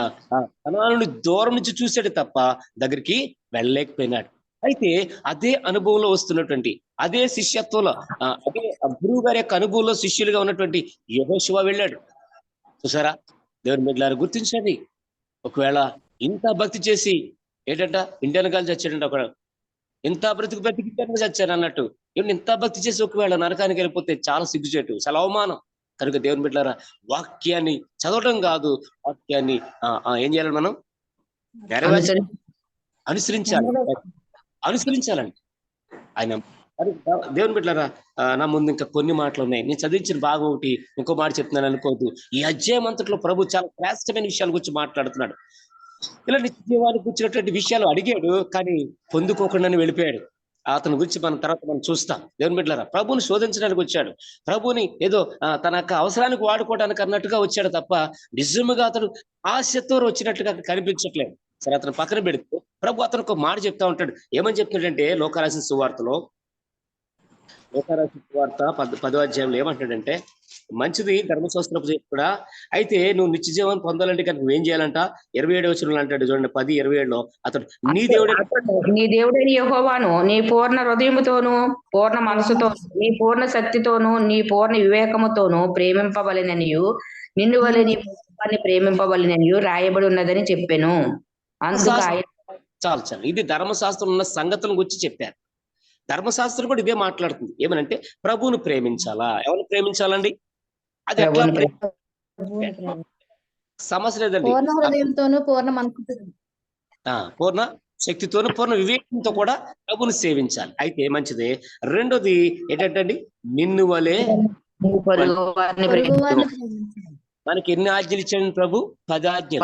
కణాలను దూరం నుంచి చూశాడు తప్ప దగ్గరికి వెళ్ళలేకపోయినాడు. అయితే అదే అనుభవంలో వస్తున్నటువంటి, అదే శిష్యత్వంలో, అదే గురువు గారి యొక్క అనుభవంలో శిష్యులుగా ఉన్నటువంటి యెహోషువ వెళ్ళాడు. చూసారా దేవుని బిడ్డలారా, గుర్తించండి. ఒకవేళ ఇంత భక్తి చేసి ఏంటంట ఇండియన్ కాల్ చచ్చాడంట ఒకడు, ఇంత బ్రతికి చచ్చాను అన్నట్టు. ఏమంటే ఇంత భక్తి చేసి ఒకవేళ నరకానికి వెళ్ళిపోతే చాలా సిగ్గుచేటు, చాలా అవమానం. కనుక దేవుని బిడ్డలారా, వాక్యాన్ని చదవడం కాదు, వాక్యాన్ని ఏం చేయాలి, మనం అనుసరించాలండి. ఆయన దేవుని బిడ్డలారా, నా ముందు ఇంకా కొన్ని మాటలు ఉన్నాయి. నేను చదివించిన బాగా ఒకటి ఇంకో మాట చెప్తున్నాను అనుకోవద్దు. ఈ అధ్యాయం అంతట్లో ప్రభు చాలా శ్రేష్టమైన విషయాల గురించి మాట్లాడుతున్నాడు. ఇలా నిత్య జీవానికి వచ్చినటువంటి విషయాలు అడిగాడు, కానీ పొందుకోకుండానే వెళ్ళిపోయాడు. అతని గురించి మనం చూస్తాం. దేవుని బిడ్డలారా, ప్రభుని శోధించడానికి వచ్చాడు. ప్రభుని ఏదో తన యొక్క అవసరానికి వాడుకోవడానికి అన్నట్టుగా వచ్చాడు తప్ప నిజముగా అతను ఆశతో వచ్చినట్టుగా కనిపించట్లేదు. సరే, అతను పక్కన పెడితే ప్రభు అతను ఒక మాట చెప్తా ఉంటాడు. ఏమని చెప్తున్నాడంటే, లోకారాసిన సువార్తలో, లోకారాసిన సువార్త 10వ అధ్యాయంలో ఏమంటాడంటే, మంచిది ధర్మశాస్త్రపు కూడా, అయితే నువ్వు నిత్య జీవాన్ని పొందాలంటే కనుక నువ్వేం చేయాలంట? 27వ వచనంలో అంటాడు చూడండి, 10:27లో, అతడు నీ దేవుడైన యెహోవాను నీ పూర్ణ హృదయముతోను, పూర్ణ మనసుతోను, నీ పూర్ణ శక్తితోను, నీ పూర్ణ వివేకముతోను ప్రేమింపబలిననియు, నిన్ను వలె నీ కుటుంబాన్ని ప్రేమింపబలిననియు రాయబడి ఉన్నదని చెప్పాను. అందుకు చాలు ఇది ధర్మశాస్త్రం ఉన్న సంగతుల గురించి చెప్పారు. ధర్మశాస్త్రం కూడా ఇదే మాట్లాడుతుంది. ఏమనంటే ప్రభువును ప్రేమించాలా? ఎవరిని ప్రేమించాలండి? అది ఎట్లా? సమస్య లేదండి. పూర్ణ హృదయంతోను, పూర్ణ మనసుతోను, పూర్ణ శక్తితోను, పూర్ణ వివేకంతో కూడా ప్రభువును సేవించాలి. అయితే మంచిదే. రెండోది ఏంటంటే, నిన్ను వలె. మనకి ఎన్ని ఆజ్ఞలు ఇచ్చాడు ప్రభు? 10 ఆజ్ఞలు.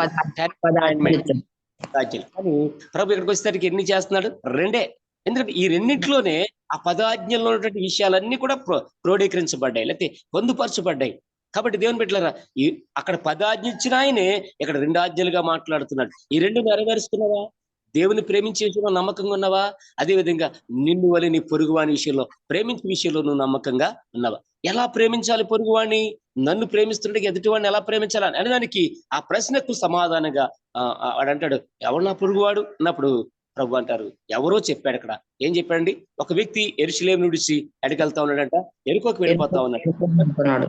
కానీ ప్రభు ఇక్కడికి వచ్చేసరికి ఎన్ని చేస్తున్నాడు? 2. ఎందుకంటే ఈ రెండింటిలోనే ఆ 10 ఆజ్ఞల్లో ఉన్నటువంటి విషయాలన్నీ కూడా క్రోడీకరించబడ్డాయి, లేకపోతే పొందుపరచబడ్డాయి. కాబట్టి దేవుని బిడ్డలారా, అక్కడ 10 ఆజ్ఞ ఇచ్చిన ఆయనే ఇక్కడ 2 ఆజ్ఞలుగా మాట్లాడుతున్నాడు. ఈ 2 నెరవేరుస్తున్నావా? దేవుని ప్రేమించే విషయంలో నమ్మకంగా ఉన్నావా? అదే విధంగా నిన్ను వలె నీ పొరుగువాని విషయంలో, ప్రేమించే విషయంలో నువ్వు నమ్మకంగా ఉన్నావా? ఎలా ప్రేమించాలి పొరుగువాణ్ణి? నన్ను ప్రేమిస్తుంటే ఎదుటివాడిని ఎలా ప్రేమించాలని అనేదానికి ఆ ప్రశ్నకు సమాధానంగా వాడంటాడు, ఎవరు నా పొరుగువాడు అన్నప్పుడు ప్రభు అంటారు, ఎవరో చెప్పాడు. అక్కడ ఏం చెప్పాడండి? ఒక వ్యక్తి యెరూషలేము నుండి ఎక్కడికెళ్తా ఉన్నాడంట, యెరికోకి వెళ్ళిపోతా ఉన్నాడు.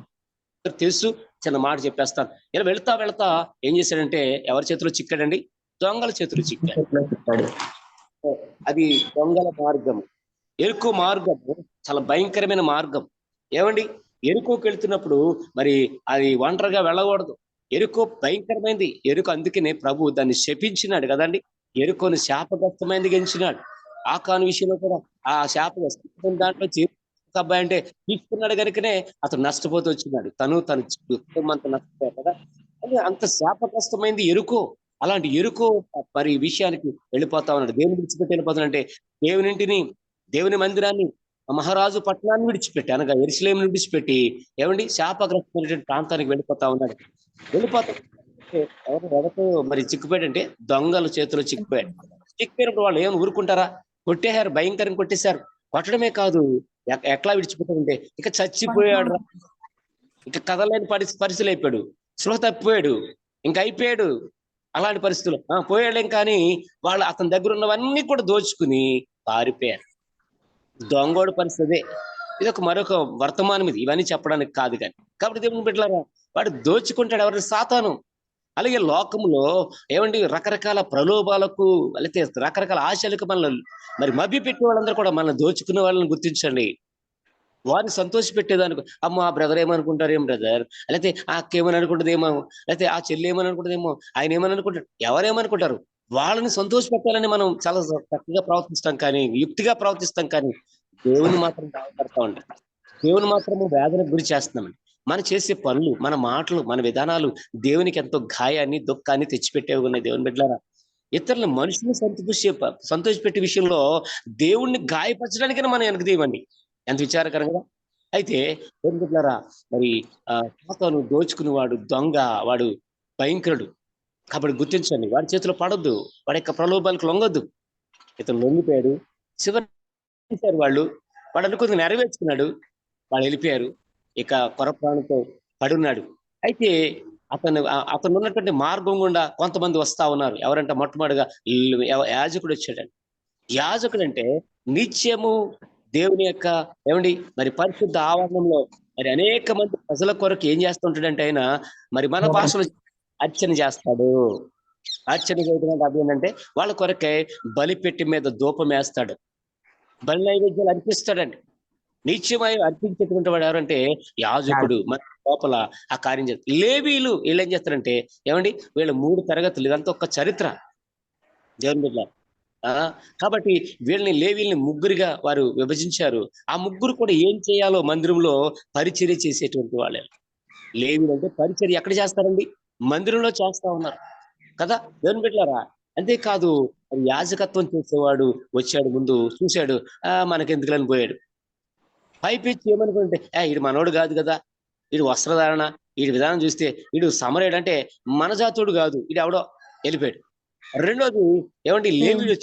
తెలుసు, చిన్న మాట చెప్పేస్తాను. ఇలా వెళ్తా ఏం చేశాడంటే, ఎవరి చేతిలో చిక్కాడండి? దొంగల చేతులు చిక్కాడు. అది దొంగల మార్గం. యెరికో మార్గం చాలా భయంకరమైన మార్గం. ఏమండి, యెరికోకి వెళ్తున్నప్పుడు మరి అది ఒంటరిగా వెళ్ళకూడదు. యెరికో భయంకరమైంది. యెరికో అందుకనే ప్రభు దాన్ని శపించినాడు కదండి. యెరికోని శాపగ్రస్తమైంది గెలిచినాడు. ఆకాను విషయంలో కూడా ఆ శాపగ్రస్త దాంట్లో అబ్బాయి అంటే తీసుకున్నాడు కనుకనే అతను నష్టపోతూ వచ్చినాడు. తన కుటుంబం అంతా నష్టపోయాడు కదా. అంత శాపగ్రస్తమైంది యెరికో. అలాంటి యెరికో మరి విషయానికి వెళ్ళిపోతా ఉన్నాడు. దేవుని విడిచిపెట్టి వెళ్ళిపోతానంటే, దేవుని మందిరాన్ని, మహారాజు పట్టణాన్ని విడిచిపెట్టి, అనగా యెరూషలేమును విడిచిపెట్టి ఏమండి శాపగ్రస్తమైనటువంటి ప్రాంతానికి వెళ్ళిపోతా ఉన్నాడు. ఎవరితో మరి చిక్కుపోయాడంటే, దొంగల చేతిలో చిక్కుపోయాడు. చిక్కుపోయినప్పుడు వాళ్ళు ఏమైనా ఊరుకుంటారా? కొట్టేశారు, భయంకరంగా కొట్టేశారు. కొట్టడమే కాదు, ఎట్లా విడిచిపెట్టాడంటే ఇక చచ్చిపోయాడు, ఇక కదలేని పరిస్థితులు అయిపోయాడు, స్పృహ తప్పిపోయాడు, ఇంకా అయిపోయాడు. అలాంటి పరిస్థితులు పోయాడేం కానీ వాళ్ళు అతని దగ్గర ఉన్నవన్నీ కూడా దోచుకుని పారిపోయారు. దొంగోడు పరిస్థితి ఇది ఒక మరొక వర్తమానం, ఇది ఇవన్నీ చెప్పడానికి కాదు కానీ. కాబట్టి దేవుని బిడ్డలారా, వాడు దోచుకుంటాడు ఎవరిని? సాతాను. అలాగే లోకంలో ఏమండి రకరకాల ప్రలోభాలకు లేకపోతే రకరకాల ఆశలకు మనల్ని మరి మభ్య పెట్టే వాళ్ళందరూ కూడా మనల్ని దోచుకునే వాళ్ళని గుర్తించండి. వారిని సంతోష పెట్టేదానికి, అమ్మ ఆ బ్రదర్ ఏమనుకుంటారేం బ్రదర్, లేకపోతే ఆ అక్క ఏమని అనుకుంటుందేమో, లేకపోతే ఆ చెల్లి ఏమని అనుకుంటుందేమో, ఆయన ఏమని అనుకుంటారు, ఎవరేమనుకుంటారు, వాళ్ళని సంతోష పెట్టాలని మనం చాలా చక్కగా ప్రవర్తిస్తాం, కానీ యుక్తిగా ప్రవర్తిస్తాం, కానీ దేవుని మాత్రం బాధపడతా ఉంటాం. దేవుని మాత్రము వేదనకు గురి చేస్తున్నామండి. మనం చేసే పనులు, మన మాటలు, మన విధానాలు దేవునికి ఎంతో గాయాన్ని దుఃఖాన్ని తెచ్చిపెట్టేవి ఉన్నాయి. దేవుని బిడ్డలారా, ఇతరుల మనుషుని సంతోషపెట్టే విషయంలో దేవుణ్ణి గాయపరచడానికైనా మనం వెనక తీయమండి. ఎంత విచారకరంగా. అయితే దేవుని బిడ్డలారా, మరి సాతాను దోచుకునేవాడు, దొంగ, వాడు భయంకరుడు. కాబట్టి గుర్తించండి, వాడి చేతిలో పడొద్దు, వాడి యొక్క ప్రలోభాలకు లొంగొద్దు. ఇతను లొంగిపోయాడు, చివరి వాళ్ళు వాడు అనుకుంది నెరవేర్చుకున్నాడు, వాళ్ళు వెళ్ళిపోయారు, ఇక కొరప్రాణంతో పడున్నాడు. అయితే అతను ఉన్నటువంటి మార్గం గుండా కొంతమంది వస్తా ఉన్నారు. ఎవరంటే మొట్టమొదటిగా యాజకుడు వచ్చాడండి. యాజకుడు అంటే నిత్యము దేవుని యొక్క ఏమండి మరి పరిశుద్ధ ఆవరణంలో మరి అనేక మంది ప్రజల కొరకు ఏం చేస్తుంటాడంటే ఆయన మరి మన భాషలో అర్చన చేస్తాడు. అర్చన చేయడం అది ఏంటంటే వాళ్ళ కొరకే బలిపెట్టి మీద ధూపం వేస్తాడు, బలి నైవేద్యాలు అర్పిస్తాడండి. నిత్యమై అర్పించేటువంటి వాడు ఎవరంటే యాజకుడు. మన లోపల ఆ కార్యం చేస్తారు. లేవీలు వీళ్ళు ఏం చేస్తారంటే ఏమండి వీళ్ళ 3 తరగతులు, ఇదంతా ఒక చరిత్ర దేవుని బిడ్డ. కాబట్టి వీళ్ళని లేవీల్ని ముగ్గురుగా వారు విభజించారు. ఆ ముగ్గురు కూడా ఏం చేయాలో మందిరంలో పరిచర్య చేసేటువంటి వాళ్ళే. లేవీలు అంటే పరిచర్య ఎక్కడ చేస్తారండి? మందిరంలో చేస్తా ఉన్నారు కదా దేవుని బిడ్డలారా. అంతేకాదు యాజకత్వం చేసేవాడు వచ్చాడు, ముందు చూశాడు, మనకెందుకులని పోయాడు. పైపిచ్చి ఏమనుకుంటే వీడు మనోడు కాదు కదా, వీడు వస్త్రధారణ, వీడి విధానం చూస్తే వీడు సమరేడు అంటే మన జాతుడు కాదు, వీడు ఎవడో, వెళ్ళిపోయాడు. రెండోది ఏమండి లేవీడు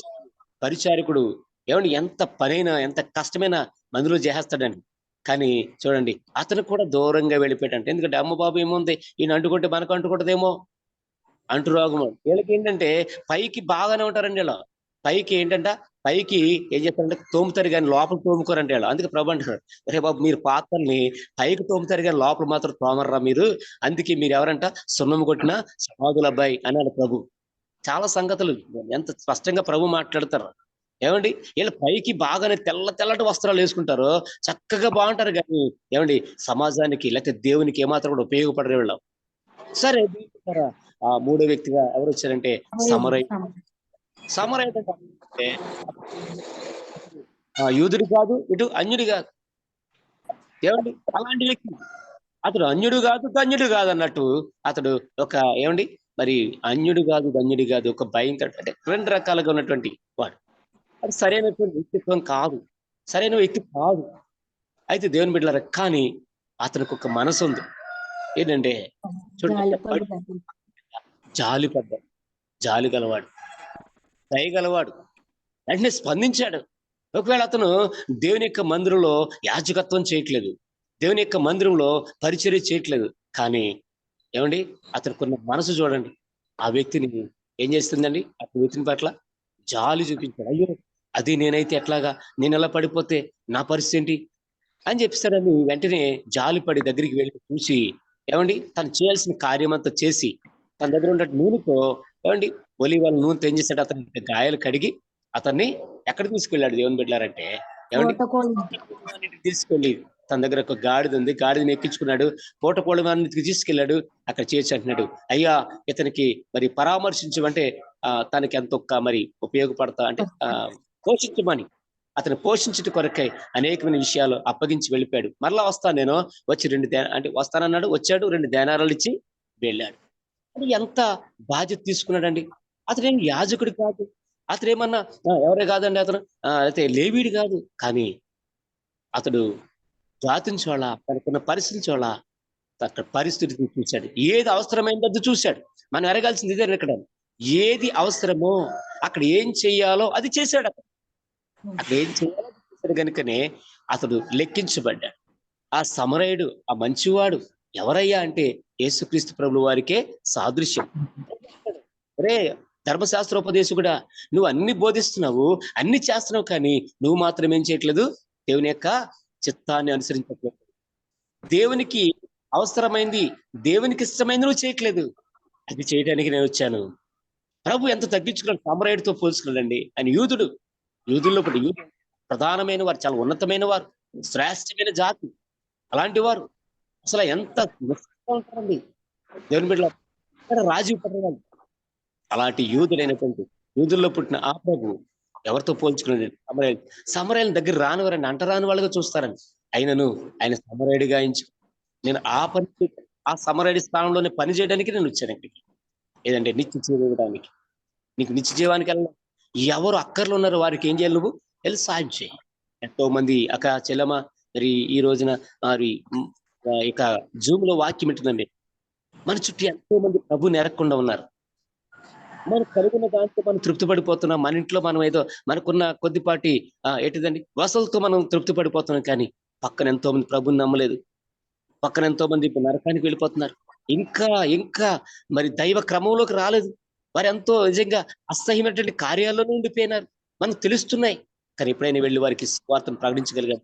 పరిచారకుడు, ఏమండి ఎంత పనైనా ఎంత కష్టమైన మందిలో చేసేస్తాడండి. కానీ చూడండి అతను కూడా దూరంగా వెళ్ళిపోయాడంట. ఎందుకంటే అమ్మ బాబు ఏముంది, ఈయన అంటుకుంటే మనకు అంటుకుంటదేమో అంటురోగము. వీళ్ళకి ఏంటంటే పైకి బాగానే ఉంటారండి, ఇలా పైకి ఏంటంట, పైకి ఏం చేస్తారంటే తోముతారు కానీ లోపల తోముకోరంటే వాళ్ళు. అందుకే ప్రభు అంటున్నారు, అరే బాబు మీరు పాత్రల్ని పైకి తోముతారు కానీ లోపల మాత్రం తోమర్రా మీరు, అందుకే మీరు ఎవరంట సున్నం కొట్టిన సమాధుల అబ్బాయి అన్నాడు ప్రభు. చాలా సంగతులు ఎంత స్పష్టంగా ప్రభు మాట్లాడతారు. ఏమండి వీళ్ళు పైకి బాగానే తెల్లటి వస్త్రాలు వేసుకుంటారు, చక్కగా బాగుంటారు, కానీ ఏమండి సమాజానికి లేకపోతే దేవునికి ఏమాత్రం కూడా ఉపయోగపడరు వీళ్ళు. సరే ఆ 3వ వ్యక్తిగా ఎవరు వచ్చారంటే సమరయుడు అంటే యూదుడు కాదు, ఇటు అన్యుడు కాదు. ఏమండి అలాంటి వ్యక్తి, అతడు అన్యుడు కాదు ధన్యుడు కాదు అన్నట్టు, అతడు ఒక ఏమండి మరి అన్యుడు కాదు ధన్యుడు కాదు, ఒక భయంకర అంటే 2 రకాలుగా ఉన్నటువంటి వాడు. అది సరైనటువంటి వ్యక్తిత్వం కాదు, సరైన వ్యక్తి కాదు. అయితే దేవుని బిడ్డలారా, కానీ అతనికి ఒక మనసు ఉంది. ఏంటంటే చూడండి, జాలి గలవాడు, దయగలవాడు. వెంటనే స్పందించాడు. ఒకవేళ అతను దేవుని యొక్క మందిరంలో యాజకత్వం చేయట్లేదు, దేవుని యొక్క మందిరంలో పరిచర్య చేయట్లేదు, కానీ ఏమండి అతనుకున్న మనసు చూడండి, ఆ వ్యక్తిని ఏం చేస్తుందండి, ఆ వ్యక్తిని పట్ల జాలి చూపించాడు. అయ్యో అది నేనైతే ఎట్లాగా, నేను ఎలా పడిపోతే నా పరిస్థితి ఏంటి అని చెప్పిస్తాడని వెంటనే జాలిపడి దగ్గరికి వెళ్ళి చూసి ఏమండి తను చేయాల్సిన కార్యం అంతా చేసి తన దగ్గర ఉన్న నూనెతో ఏమండి ఒలివ నూనెతో ఏం చేశాడు, అతని గాయాలు కడిగి అతన్ని ఎక్కడ తీసుకెళ్ళాడు దేవుని బిడ్డలారంటే ఏమండి తీసుకెళ్ళి తన దగ్గర ఒక గాడిద ఉంది, గాడిదని ఎక్కించుకున్నాడు, పూటకోళమానికి తీసుకెళ్ళాడు, అక్కడ చేర్చి అంటున్నాడు, అయ్యా ఇతనికి మరి పరామర్శించమంటే తనకి ఎంతో మరి ఉపయోగపడతా అంటే పోషించమని అతను పోషించట కొరకై అనేకమైన విషయాలు అప్పగించి వెళ్ళిపోయాడు. మరలా వస్తాను నేను, వచ్చి 2 అంటే వస్తానన్నాడు, వచ్చాడు, 2 దేనారాలు ఇచ్చి వెళ్ళాడు. అది ఎంత బాధ్యత తీసుకున్నాడండి. అతనేం యాజకుడు కాదు, అతనేమన్నా ఎవరే కాదండి, అతను అయితే లేవీడు కాదు, కానీ అతడు జాతిని చూడాలా, తనకున్న పరిస్థితిని చూడాలా, అక్కడ పరిస్థితిని చూశాడు, ఏది అవసరమైందో అది చూశాడు. మనం ఎరగాల్సింది ఇదే, ఇక్కడ ఏది అవసరమో అక్కడ ఏం చెయ్యాలో అది చేశాడు. అక్కడ ఏం చేయాలో గనుకనే అతడు లెక్కించబడ్డాడు. ఆ సమరయుడు, ఆ మంచివాడు ఎవరయ్యా అంటే యేసుక్రీస్తు ప్రభుల వారికే సాదృశ్యం. రే ధర్మశాస్త్రోపదేశకుడా, నువ్వు అన్ని బోధిస్తున్నావు, అన్ని చేస్తున్నావు, కానీ నువ్వు మాత్రం ఏం చేయట్లేదు? దేవుని యొక్క చిత్తాన్ని అనుసరించట్లేదు. దేవునికి అవసరమైంది, దేవునికి ఇష్టమైంది నువ్వు చేయట్లేదు. అది చేయడానికి నేను వచ్చాను. ప్రభు ఎంత తగ్గించుకున్నాడు, సమరయుడితో పోల్చుకున్నాడండి. ఆయన యూదుడు. యూదుల్లో ప్రధానమైన వారు, చాలా ఉన్నతమైన వారు, శ్రేష్టమైన జాతి. అలాంటి వారు అసలు ఎంత ఉంటారండి దేవుని బిడ్డల, రాజీ పడేవాళ్ళు. అలాంటి యూదులైనటువంటి, యూదుల్లో పుట్టిన ఆ ప్రభు ఎవరితో పోల్చుకున్నాడు? సమరయుల దగ్గర రానివారని, అంటరాని వాళ్ళగా చూస్తారని. అయినను ఆయన సమరయుడిగా నేను ఆ సమరయుడి స్థానంలోనే పని చేయడానికి నేను వచ్చాను ఇక్కడికి. ఏదంటే నిత్య జీవం ఇవ్వడానికి. నీకు నిత్య జీవానికి వెళ్ళాలి. ఎవరు అక్కర్లు ఉన్నారో వారికి ఏం చేయాలి? నువ్వు వెళ్ళి సాయం చేయి. ఎంతో మంది అక్క చెల్లెమ మరి ఈ రోజున మరి ఇక జూమ్ లో వాక్యం వింటుందండి. మన చుట్టూ ఎంతో మంది ప్రభుని ఎరగకుండా ఉన్నారు. మనం కలిగిన దాంతో మనం తృప్తి పడిపోతున్నాం. మన ఇంట్లో మనం ఏదో మనకున్న కొద్దిపాటి ఏంటిదండి వసలతో మనం తృప్తి పడిపోతున్నాం. కానీ పక్కన ఎంతో మంది ప్రభుని నమ్మలేదు. పక్కన ఎంతో మంది నరకానికి వెళ్ళిపోతున్నారు. ఇంకా ఇంకా మరి దైవ క్రమంలోకి రాలేదు. వారు ఎంతో నిజంగా అసహ్యమైనటువంటి కార్యాల్లోనే ఉండిపోయినారు. మనకు తెలుస్తున్నాయి. కానీ ఎప్పుడైనా వెళ్ళి వారికి స్వార్థను ప్రకటించగలిగాం,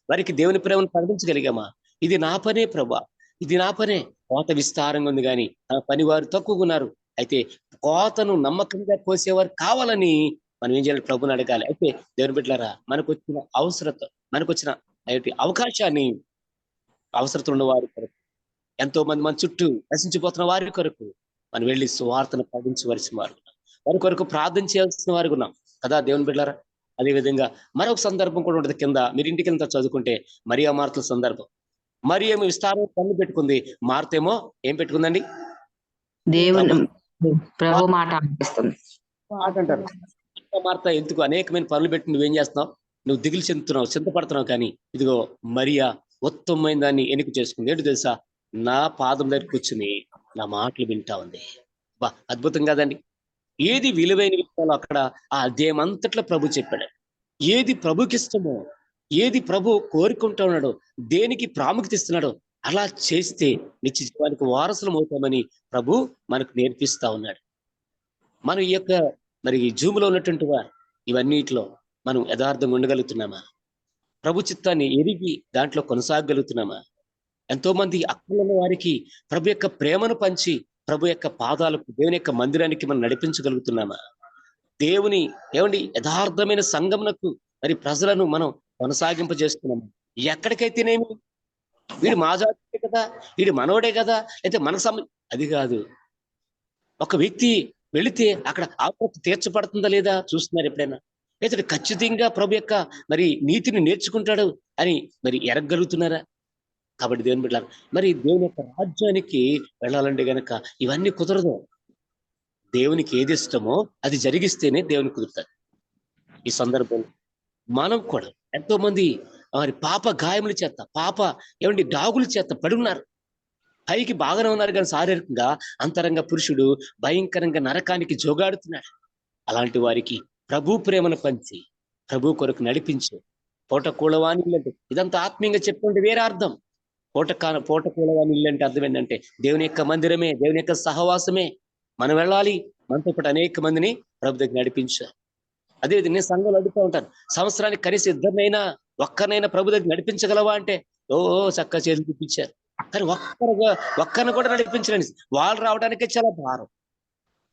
వారికి దేవుని ప్రేమను ప్రకటించగలిగామా? ఇది నా పనే ప్రభా, ఇది నా పనే. కోత విస్తారంగా ఉంది కానీ ఆ పని వారు తక్కువగా ఉన్నారు. అయితే కోతను నమ్మకంగా కోసేవారు కావాలని మనం ఏం చేయాలి? ప్రభుని అడగాలి. అయితే దేవుని బిడ్డలారా, మనకు వచ్చిన అవకాశాన్ని అవసరత ఉన్న వారి కొరకు, ఎంతో మంది మన చుట్టూ నశించిపోతున్న వారి కొరకు మనం వెళ్ళి సువార్తను ప్రకటించవలసిన వారు, వారి కొరకు ప్రార్థన చేయాల్సిన వారికి ఉన్నాం కదా దేవుని బిడ్డలారా. అదే విధంగా మరొక సందర్భం కూడా ఉంటుంది. కింద మీరు ఇంటికి వెళ్తా చదువుకుంటే మరియా మార్తల సందర్భం. మరియేమో విస్తారం పనులు పెట్టుకుంది, మార్తేమో ఏం పెట్టుకుందండి? దేవుని ప్రభు మాట అనిపిస్తుంది. అంటారు మార్త ఎందుకు అనేకమైన పనులు పెట్టి నువ్వేం చేస్తున్నావు? నువ్వు దిగులు చెందుతున్నావు, చింతపడుతున్నావు. కానీ ఇదిగో మరియా ఉత్తమమైన దాన్ని ఎన్నిక చేసుకుంది. ఏంటి తెలుసా? నా పాదం దగ్గర కూర్చుని నా మాటలు వింటా ఉంది. బా అద్భుతం కాదండి? ఏది విలువైన విషయాలు అక్కడ ఆ అధ్యాయం అంతట్లో ప్రభు చెప్పాడు. ఏది ప్రభుకి ఇష్టమో, ఏది ప్రభు కోరుకుంటా ఉన్నాడో, దేనికి ప్రాముఖ్యత ఇస్తున్నాడో అలా చేస్తే నిత్య జీవానికి వారసులం అవుతామని ప్రభు మనకు నేర్పిస్తా ఉన్నాడు. మనం ఈ యొక్క మరి జూములో ఉన్నటువంటి వారు ఇవన్నిటిలో మనం యథార్థంగా ఉండగలుగుతున్నామా? ప్రభు చిత్తాన్ని ఎరిగి దాంట్లో కొనసాగలుగుతున్నామా? ఎంతో మంది అక్కలున్న వారికి ప్రభు యొక్క ప్రేమను పంచి ప్రభు యొక్క పాదాలకు, దేవుని యొక్క మందిరానికి మనం నడిపించగలుగుతున్నామా? దేవుని యథార్థమైన సంఘమునకు మరి ప్రజలను మనం కొనసాగింపజేస్తున్నాము. ఎక్కడికైతేనేమి వీడు మా జాతి కదా, వీడు మనోడే కదా, అయితే మనకు అది కాదు. ఒక వ్యక్తి వెళితే అక్కడ ఆపత్తి తీర్చబడుతుందా లేదా చూస్తున్నారు ఎప్పుడైనా? ఇతడు ఖచ్చితంగా ప్రభు యొక్క మరి నీతిని నేర్చుకుంటాడు అని మరి ఎరగలుగుతున్నారా? కాబట్టి దేవుని బిడ్డలారా, మరి దేవుని యొక్క రాజ్యానికి వెళ్ళాలంటే గనక ఇవన్నీ కుదరదు. దేవునికి ఏది ఇష్టమో అది జరిగిస్తేనే దేవునికి కుదురుతుంది. ఈ సందర్భంలో మనం కూడా ఎంతో మంది మరి పాప గాయముల చేత, డాగుల చేత పడి ఉన్నారు. పైకి బాగానే ఉన్నారు కానీ శారీరకంగా అంతరంగ పురుషుడు భయంకరంగా నరకానికి జోగాడుతున్నాడు. అలాంటి వారికి ప్రభు ప్రేమను పంచి ప్రభు కొరకు నడిపించు. పూట కూలవాని ఇల్లు అంటే ఇదంతా ఆత్మీయంగా చెప్పుకుంటే వేరే అర్థం. పూట కూలవాని ఇల్లు అంటే అర్థం ఏంటంటే దేవుని యొక్క మందిరమే, దేవుని యొక్క సహవాసమే. మనం వెళ్ళాలి, మనతో పాటు అనేక మందిని ప్రభు దగ్గర నడిపించాలి. అదే నేను సంఘంలో అడుగుతూ ఉంటాను, సంవత్సరానికి కనీసం ఒక్కరినైనా ప్రభు దగ్గర నడిపించగలవా అంటే చక్కగా చేతులు చూపించారు. కానీ ఒక్కరిని కూడా నడిపించలేని వాళ్ళు రావడానికే చాలా భారం.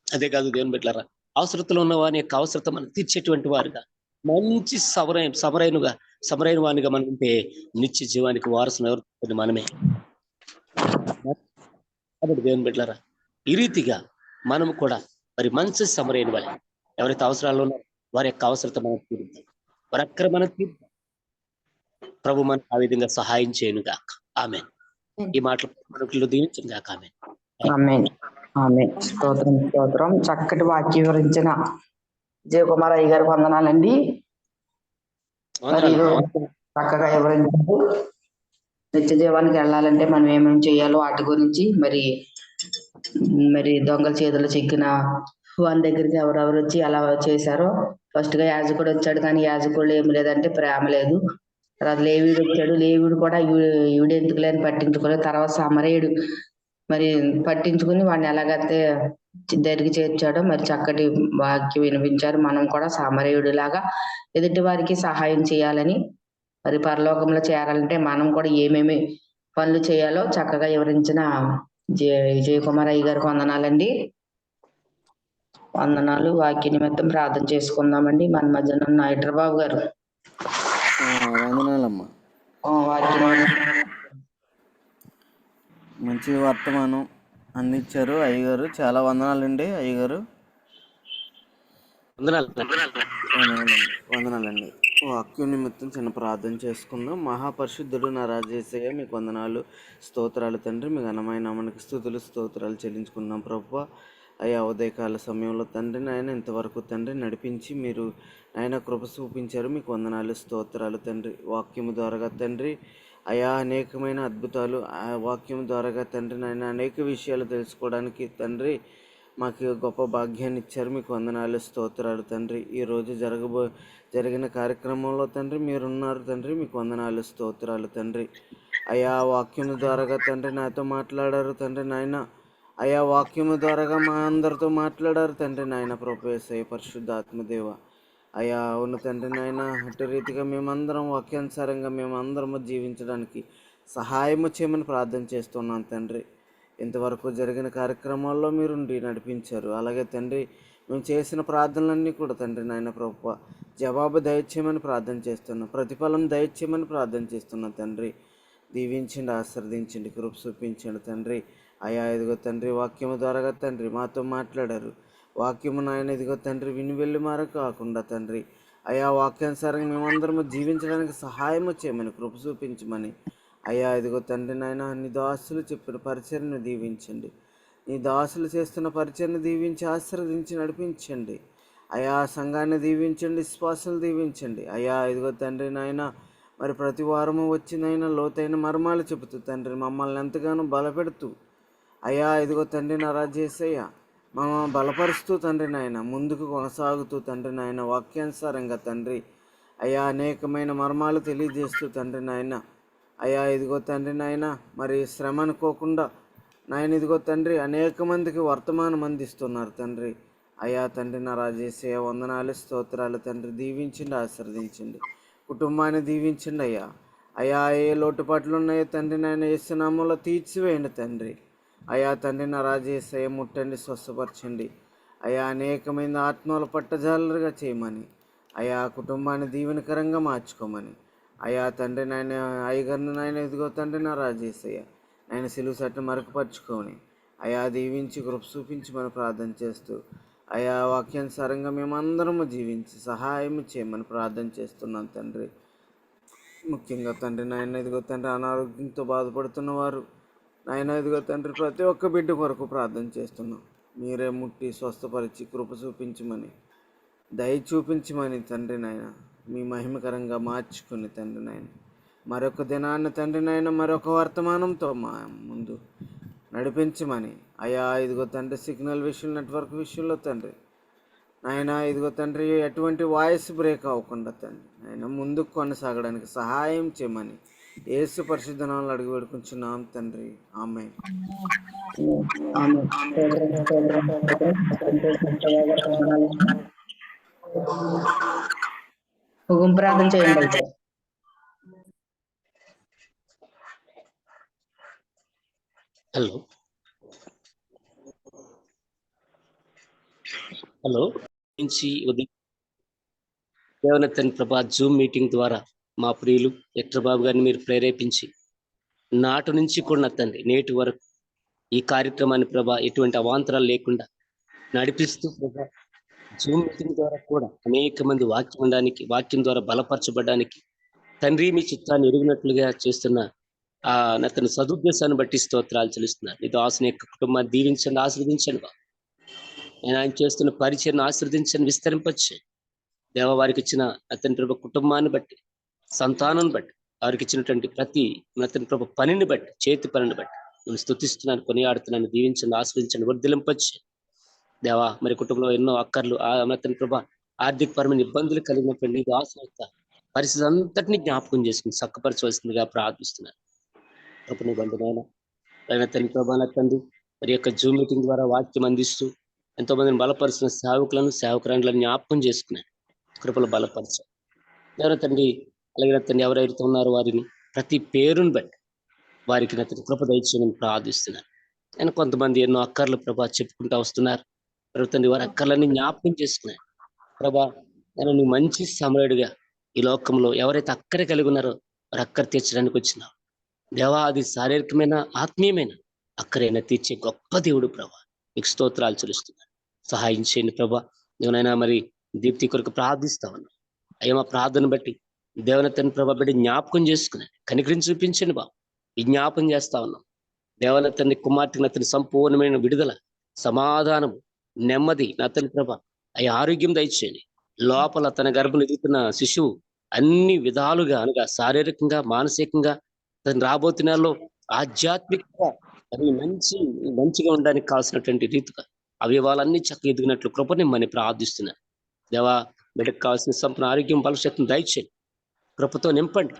అదే కాదు దేవుని బిడ్డలారా, అవసరతలో ఉన్న వాని యొక్క అవసరత మనం తీర్చేటువంటి వారుగా, మంచి సమరైన వానిగా మనం ఉంటే నిత్య జీవానికి వారసులు ఎవరు? మనమే. కాబట్టి దేవుని బిడ్డలారా, ఈ రీతిగా మనం కూడా మరి మంచి సమరైన వాళ్ళే. ఎవరైతే అవసరాలు ఉన్నారో వారి యొక్క అవసరత మనం తీరుద్దాం, వారి అక్కర మనం తీరుద్దాం. ప్రభు మనకు ఆ విధంగా సహాయం చేయను గాక. ఆమె ఈ మాటలు మనకు దీవించను గాక. ఆమె స్తోత్రం. చక్కటి వాక్యం వివరించిన జయకుమార్ అయ్య గారికి వందనాలండి. చక్కగా వివరించారు. నిత్య జీవానికి వెళ్ళాలంటే మనం ఏమేమి చేయాలో వాటి గురించి, మరి దొంగల చేతులు చిక్కిన వాని దగ్గరికి ఎవరెవరు వచ్చి అలా చేశారో ఫస్ట్ గా యాజకుడు వచ్చాడు, కానీ యాజకుడు ఏం లేదంటే ప్రేమ లేదు. తర్వాత లేవీడు వచ్చాడు, లేవీడు కూడా ఈవిడ ఎందుకు లేని పట్టించుకోలేదు. తర్వాత సమరయుడు మరి పట్టించుకుని వాడిని ఎలాగైతే దగ్గరికి చేర్చాడో మరి చక్కటి వాక్యం వినిపించారు. మనం కూడా సమరయుడు లాగా ఎదుటి వారికి సహాయం చేయాలని, మరి పరలోకంలో చేరాలంటే మనం కూడా ఏమేమి పనులు చేయాలో చక్కగా వివరించిన విజయకుమార్ అయ్య గారికి వందనాలండి. వందనాలు. వాక్య నిమిత్తం ప్రార్థన చేసుకుందామండి. మన మధ్యన ఉన్న హైదరాబాబు గారు వందనాలమ్మా. వాక్య మంచి వర్తమానం అందించారు అయ్యగారు. చాలా వందనాలండి అయ్యగారు. వందనాలండి. వాక్యం నిమిత్తం చిన్న ప్రార్థన చేసుకుందాం. మహాపరిశుద్ధుడు నా రాజేశయ్య, మీకు వందనాలు, స్తోత్రాలు తండ్రి. మీ ఘనమైన నామానికి స్తుతులు స్తోత్రాలు చెల్లించుకున్నాం ప్రభువా. అయ్యా ఉదయకాల సమయంలో తండ్రి నాయన ఇంతవరకు తండ్రి నడిపించి మీరు ఆయన కృప చూపించారు. మీకు వందనాలు స్తోత్రాలు తండ్రి. వాక్యము ద్వారాగా తండ్రి అయా అనేకమైన అద్భుతాలు, ఆ వాక్యం ద్వారాగా తండ్రి నాయన అనేక విషయాలు తెలుసుకోవడానికి తండ్రి మాకు గొప్ప భాగ్యాన్ని ఇచ్చారు. మీకు వందనాలు స్తోత్రాలు తండ్రి. ఈరోజు జరిగిన కార్యక్రమంలో తండ్రి మీరున్నారు తండ్రి. మీకు వందనాలు స్తోత్రాలు తండ్రి. అయా వాక్యము ద్వారాగా తండ్రి నాతో మాట్లాడారు తండ్రి నాయన. అయా వాక్యము ద్వారాగా మా అందరితో మాట్లాడారు తండ్రి నాయన. ప్రభు యేసయ్య పరిశుద్ధాత్మదేవ అయా ఉన్న తండ్రి నాయన. అటు రీతిగా మేమందరం వాక్యానుసారంగా మేమందరము జీవించడానికి సహాయము చేయమని ప్రార్థన చేస్తున్నాం తండ్రి. ఇంతవరకు జరిగిన కార్యక్రమాల్లో మీరుండి నడిపించారు. అలాగే తండ్రి మేము చేసిన ప్రార్థనలన్నీ కూడా తండ్రి నాయన ప్రభువా జవాబు దయచేయమని ప్రార్థన చేస్తున్నాం. ప్రతిఫలం దయచేయమని ప్రార్థన చేస్తున్నాం తండ్రి. దీవించండి, ఆశీర్వదించండి, కృప చూపించండి తండ్రి. అయా ఇదిగో తండ్రి వాక్యము ద్వారాగా తండ్రి మాతో మాట్లాడారు. వాక్యము నాయన ఇదిగో తండ్రి విని వెళ్ళి మార కాకుండా తండ్రి అయా వాక్యానుసారంగా మేమందరము జీవించడానికి సహాయము చేయమని కృప చూపించమని అయ్యా ఇదిగో తండ్రి నాయన నీ దాసులు చెప్పిన పరిచర్ను దీవించండి. నీ దాసులు చేస్తున్న పరిచర్ను దీవించి ఆశీర్వదించి నడిపించండి. అయా సంఘాన్ని దీవించండి, విశ్వాసాలు దీవించండి. అయా ఇదిగో తండ్రి నాయన మరి ప్రతి వారము వచ్చినైనా లోతైన మర్మాలు చెబుతూ తండ్రి మమ్మల్ని ఎంతగానో బలపెడుతూ అయా ఇదిగో తండ్రి నా రాజేశయ్య మమ్మల్ని బలపరుస్తూ తండ్రి నాయన ముందుకు కొనసాగుతూ తండ్రి నాయన వాక్యానుసారంగా తండ్రి అయా అనేకమైన మర్మాలు తెలియజేస్తూ తండ్రి నాయన అయా ఇదిగో తండ్రి నాయన మరి శ్రమ అనుకోకుండా నాయన ఇదిగో తండ్రి అనేక మందికి వర్తమానం అందిస్తున్నారు తండ్రి. అయా తండ్రి నా రాజేశయ్య వందనాలు స్తోత్రాలు తండ్రి. దీవించండి, ఆశీర్వదించండి, కుటుంబాన్ని దీవించండి అయ్యా. అయా ఏ లోటుపాట్లు ఉన్నాయో తండ్రి నాయన యేసునామములో తీర్చివేయండి తండ్రి. అయా తండ్రి నా రాజేశయ్య ముట్టండి, స్వస్థపరచండి అయా. అనేకమైన ఆత్మల పట్టజాలరుగా చేయమని అయా కుటుంబాన్ని దీవెనకరంగా మార్చుకోమని అయా తండ్రి నాయన అయ్యగారిని నాయన ఇదిగో తండ్రి నా రాజేశయ్య ఆయన సిలువ సట్టు మరకపరుచుకొని అయా దీవించి కృప చూపించమని ప్రార్థన చేస్తూ అయా వాక్యానుసారంగా మేమందరము జీవించి సహాయం చేయమని ప్రార్థన చేస్తున్నాం తండ్రి. ముఖ్యంగా తండ్రి నాయన ఇదిగో తండ్రి అనారోగ్యంతో బాధపడుతున్న వారు నాయన ఇదిగో తండ్రి ప్రతి ఒక్క బిడ్డ కొరకు ప్రార్థన చేస్తున్నాం. మీరే ముట్టి స్వస్థపరిచి కృప చూపించమని దయ చూపించమని తండ్రి నాయన మీ మహిమకరంగా మార్చుకుని తండ్రి నాయన మరొక దినాన్ని తండ్రి నాయన మరొక వర్తమానంతో మా ముందు నడిపించమని అయా ఇదిగో తండ్రి సిగ్నల్ విషయం నెట్వర్క్ విషయంలో తండ్రి నాయన ఇదిగో తండ్రి ఎటువంటి వాయిస్ బ్రేక్ అవ్వకుండా తండ్రి నాయన ముందుకు కొనసాగడానికి సహాయం చేయమని యేసు పరిశుద్ధ నామములో అడిగి వేడుకుంటున్నాం తండ్రి. ఆమేన్. ప్రార్థన చేయండి. హలో హలో నుంచి దేవనతన్ ప్రభా జూమ్ మీటింగ్ ద్వారా మా ప్రియులు హెక్టర్ బాబు గారిని మీరు ప్రేరేపించి నాటి నుంచి కూడా తండ్రి నేటి వరకు ఈ కార్యక్రమాన్ని ప్రభా ఎటువంటి అవాంతరాలు లేకుండా నడిపిస్తూ ప్రభా జూమ్ మీటింగ్ ద్వారా కూడా అనేక మంది వాక్యం ద్వారా బలపరచబడడానికి తండ్రి మీ చిత్తాన్ని ఎరిగినట్లుగా చేస్తున్న అతని సదుద్దేశాన్ని బట్టి స్తోత్రాలు చెల్లిస్తున్నారు. నీ దాసుని యొక్క కుటుంబాన్ని దీవించండి, ఆశీర్వదించండి. నేను ఆయన చేస్తున్న పరిచయను ఆశీర్వదించండి, విస్తరింపచ్చు దేవ. వారికి ఇచ్చిన అతని ప్రభు కుటుంబాన్ని బట్టి, సంతానాన్ని బట్టి, వారికి ఇచ్చినటువంటి ప్రతి అతని ప్రభు పనిని బట్టి, చేతి పనిని బట్టి నేను స్తుతిస్తున్నాను, కొనియాడుతున్నాను. దీవించండి, ఆశ్రయించండి, వర్ధిలింపచ్చు దేవా మరి కుటుంబంలో ఎన్నో అక్కర్లు తండ్రి ప్రభా ఆర్థికపరమైన ఇబ్బందులు కలిగినటువంటి దాసుల పరిస్థితి అంతటినీ జ్ఞాపకం చేసుకుని చక్కపరచవలసిందిగా ప్రార్థిస్తున్నాను. కృపను బంధునైనా తండ్రి ప్రభా తండ్రి మరి యొక్క జూమ్ మీటింగ్ ద్వారా వాక్యం అందిస్తూ ఎంతో మందిని బలపరుస్తున్న సేవకులను సేవకురాండ్లను జ్ఞాపకం చేసుకున్నాను. కృపలు బలపరచాలి ఎవరైనా తండ్రి. అలాగే తండ్రి ఎవరైతే ఉన్నారో వారిని ప్రతి పేరుని బట్టి వారికి నా కృప దయచేయమని ప్రార్థిస్తున్నాను. నేను కొంతమంది ఎన్నో అక్కర్లు ప్రభా చెప్పుకుంటూ వస్తున్నారు. తండ్రి వారి అక్కర్లన్నీ జ్ఞాపకం చేసుకున్నాను. ప్రభా నేను నీ మంచి సమరుడిగా ఈ లోకంలో ఎవరైతే అక్కర కలిగి ఉన్నారో వారు అక్కర తీర్చడానికి వచ్చినావు దేవా. అది శారీరకమైన ఆత్మీయమైన అక్కరైనా తీర్చే గొప్ప దేవుడు ప్రభా. నీకు స్తోత్రాలు చెల్లిస్తున్నాను. సహాయం చేయండి ప్రభా. నేనైనా మరి దీప్తి కొరకు ప్రార్థిస్తా ఉన్నా. అయ్యా మా ప్రార్థన బట్టి దేవుని తండ్రి ప్రభా బిడ్డ జ్ఞాపకం చేసుకున్నాను. కనికరించి చూపించండి బాబు. విజ్ఞాపం చేస్తా ఉన్నాం. దేవన తండ్రి కుమార్తె నా తండ్రి సంపూర్ణమైన విడుదల, సమాధానం, నెమ్మది నా తండ్రి ప్రభా అయ్యా ఆరోగ్యం దయచేయండి. లోపల తన గర్భం ఎదుగుతున్న శిశువు అన్ని విధాలుగా అనగా శారీరకంగా మానసికంగా తను రాబోతున్నారు ఆధ్యాత్మికంగా అది మంచిగా ఉండడానికి కావాల్సినటువంటి రీతిగా అవయవాలన్నీ చక్కగా ఎదిగినట్లు కృపనిమ్మని ప్రార్థిస్తున్నాను. దేవా బిడ్డకు కావాల్సిన సంపూర్ణ ఆరోగ్యం బలశక్తిని దయచేయండి. కృపతో నింపండి.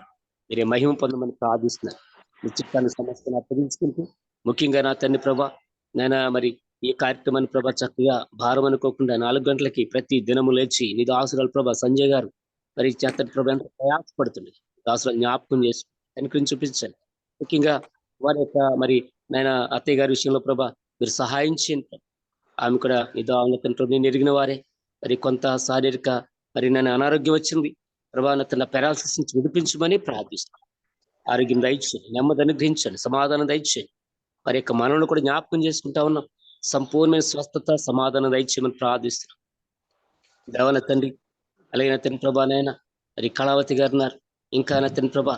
మీరే మహిమ పొందమని ప్రార్థిస్తున్నాను. మీ చిత్తాన్ని సమస్యను అప్పగించుకుంటూ ముఖ్యంగా నా తండ్రి ప్రభా నేను మరి ఈ కార్యక్రమాన్ని ప్రభా చక్కగా భారం అనుకోకుండా 4 గంటలకి ప్రతి దినము లేచి నీ దాసురాలు ప్రభా సంజయ్ గారు మరి చేతడి ప్రభా ఎంత ప్రయాసపడుతుంది. దాసులు జ్ఞాపకం చేసి కనికరించి చూపించండి. ముఖ్యంగా వారి యొక్క మరి నేను అత్తయ్య గారి విషయంలో ప్రభా మీరు సహాయం చేయండి. ఆమె కూడా నేను ఎరిగిన వారే మరి కొంత శారీరక మరి నేను అనారోగ్యం వచ్చింది ప్రభా తన పెరాలసిస్ నుంచి విడిపించమని ప్రార్థిస్తాను. ఆరోగ్యం దయచేయండి, నెమ్మది అనుగ్రహించండి, సమాధానం దయచేయండి. మరి యొక్క మనల్ని కూడా జ్ఞాపకం చేసుకుంటా ఉన్నాం. సంపూర్ణమైన స్వస్థత సమాధానం దయచేయమని ప్రార్థిస్తున్నాం. దేవన తండ్రి అలాగే నా తండ్రి ప్రభానైనా మరి కళావతి గారు ఉన్నారు. ఇంకా నా తండ్రి ప్రభా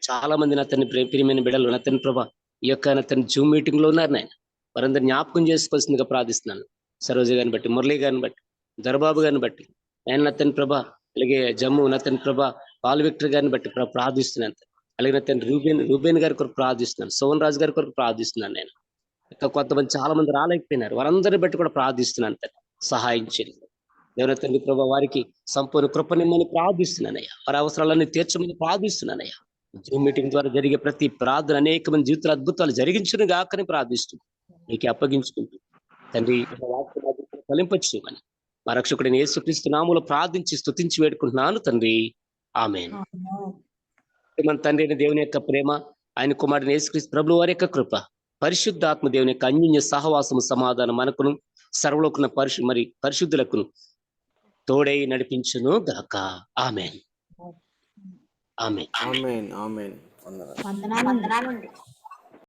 చాలా మంది నా తండ్రి ప్రియమైన బిడ్డలు నా తండ్రి ప్రభా ఈ యొక్క నా తండ్రి జూమ్ మీటింగ్ లో ఉన్నారు. నాయన వారందరూ జ్ఞాపకం చేసుకోవాల్సిందిగా ప్రార్థిస్తున్నాను. సరోజ గారిని బట్టి, మురళీ గారిని బట్టి, దర్బాబు గారిని బట్టి, ఆయన నా తండ్రి ప్రభా అలాగే జమ్ము నా తండ్రి ప్రభా పాల్ విక్టర్ గారిని బట్టి ప్రార్థిస్తున్నాను. అలాగే నా తండ్రి రూబేన్ గారి కొరకు ప్రార్థిస్తున్నాను. సోహన్ రాజు గారి కొరకు ప్రార్థిస్తున్నాను. నేను ఇంకా కొంతమంది చాలా మంది రాలేకపోయినారు. వారందరిని బట్టి కూడా ప్రార్థిస్తున్నాను. సహాయం చేయండి దేవుని తండ్రి ప్రభా. వారికి సంపూర్ణ కృపనిమ్మని ప్రార్థిస్తున్నానయ్యా. వారి అవసరాలన్నీ తీర్చమని ప్రార్థిస్తున్నానయ్యా. జూమ్ మీటింగ్ ద్వారా జరిగే ప్రతి ప్రార్థన అనేక మంది జీవితాల అద్భుతాలు జరిగించును గాకని ప్రార్థిస్తుంది. నీకు అప్పగించుకుంటూ తండ్రి ఫలింపచేయమని మా రక్షకుడిని యేసుక్రీస్తు నామములో ప్రార్థించి స్తుతించి వేడుకుంటున్నాను తండ్రి. ఆమేన్. మన తండ్రి అయిన దేవుని యొక్క ప్రేమ, ఆయన కుమారుని యేసుక్రీస్తు ప్రభువు వారి యొక్క కృప, పరిశుద్ధాత్మ దేవుని యొక్క అన్యోన్య సహవాసము సమాధానం మనకును సర్వలోకున పరిశుద్ధులకును తోడై నడిపించును గాక. ఆమేన్. ఆమేన్. ఆమేన్. ఆమేన్. వందనాలండి.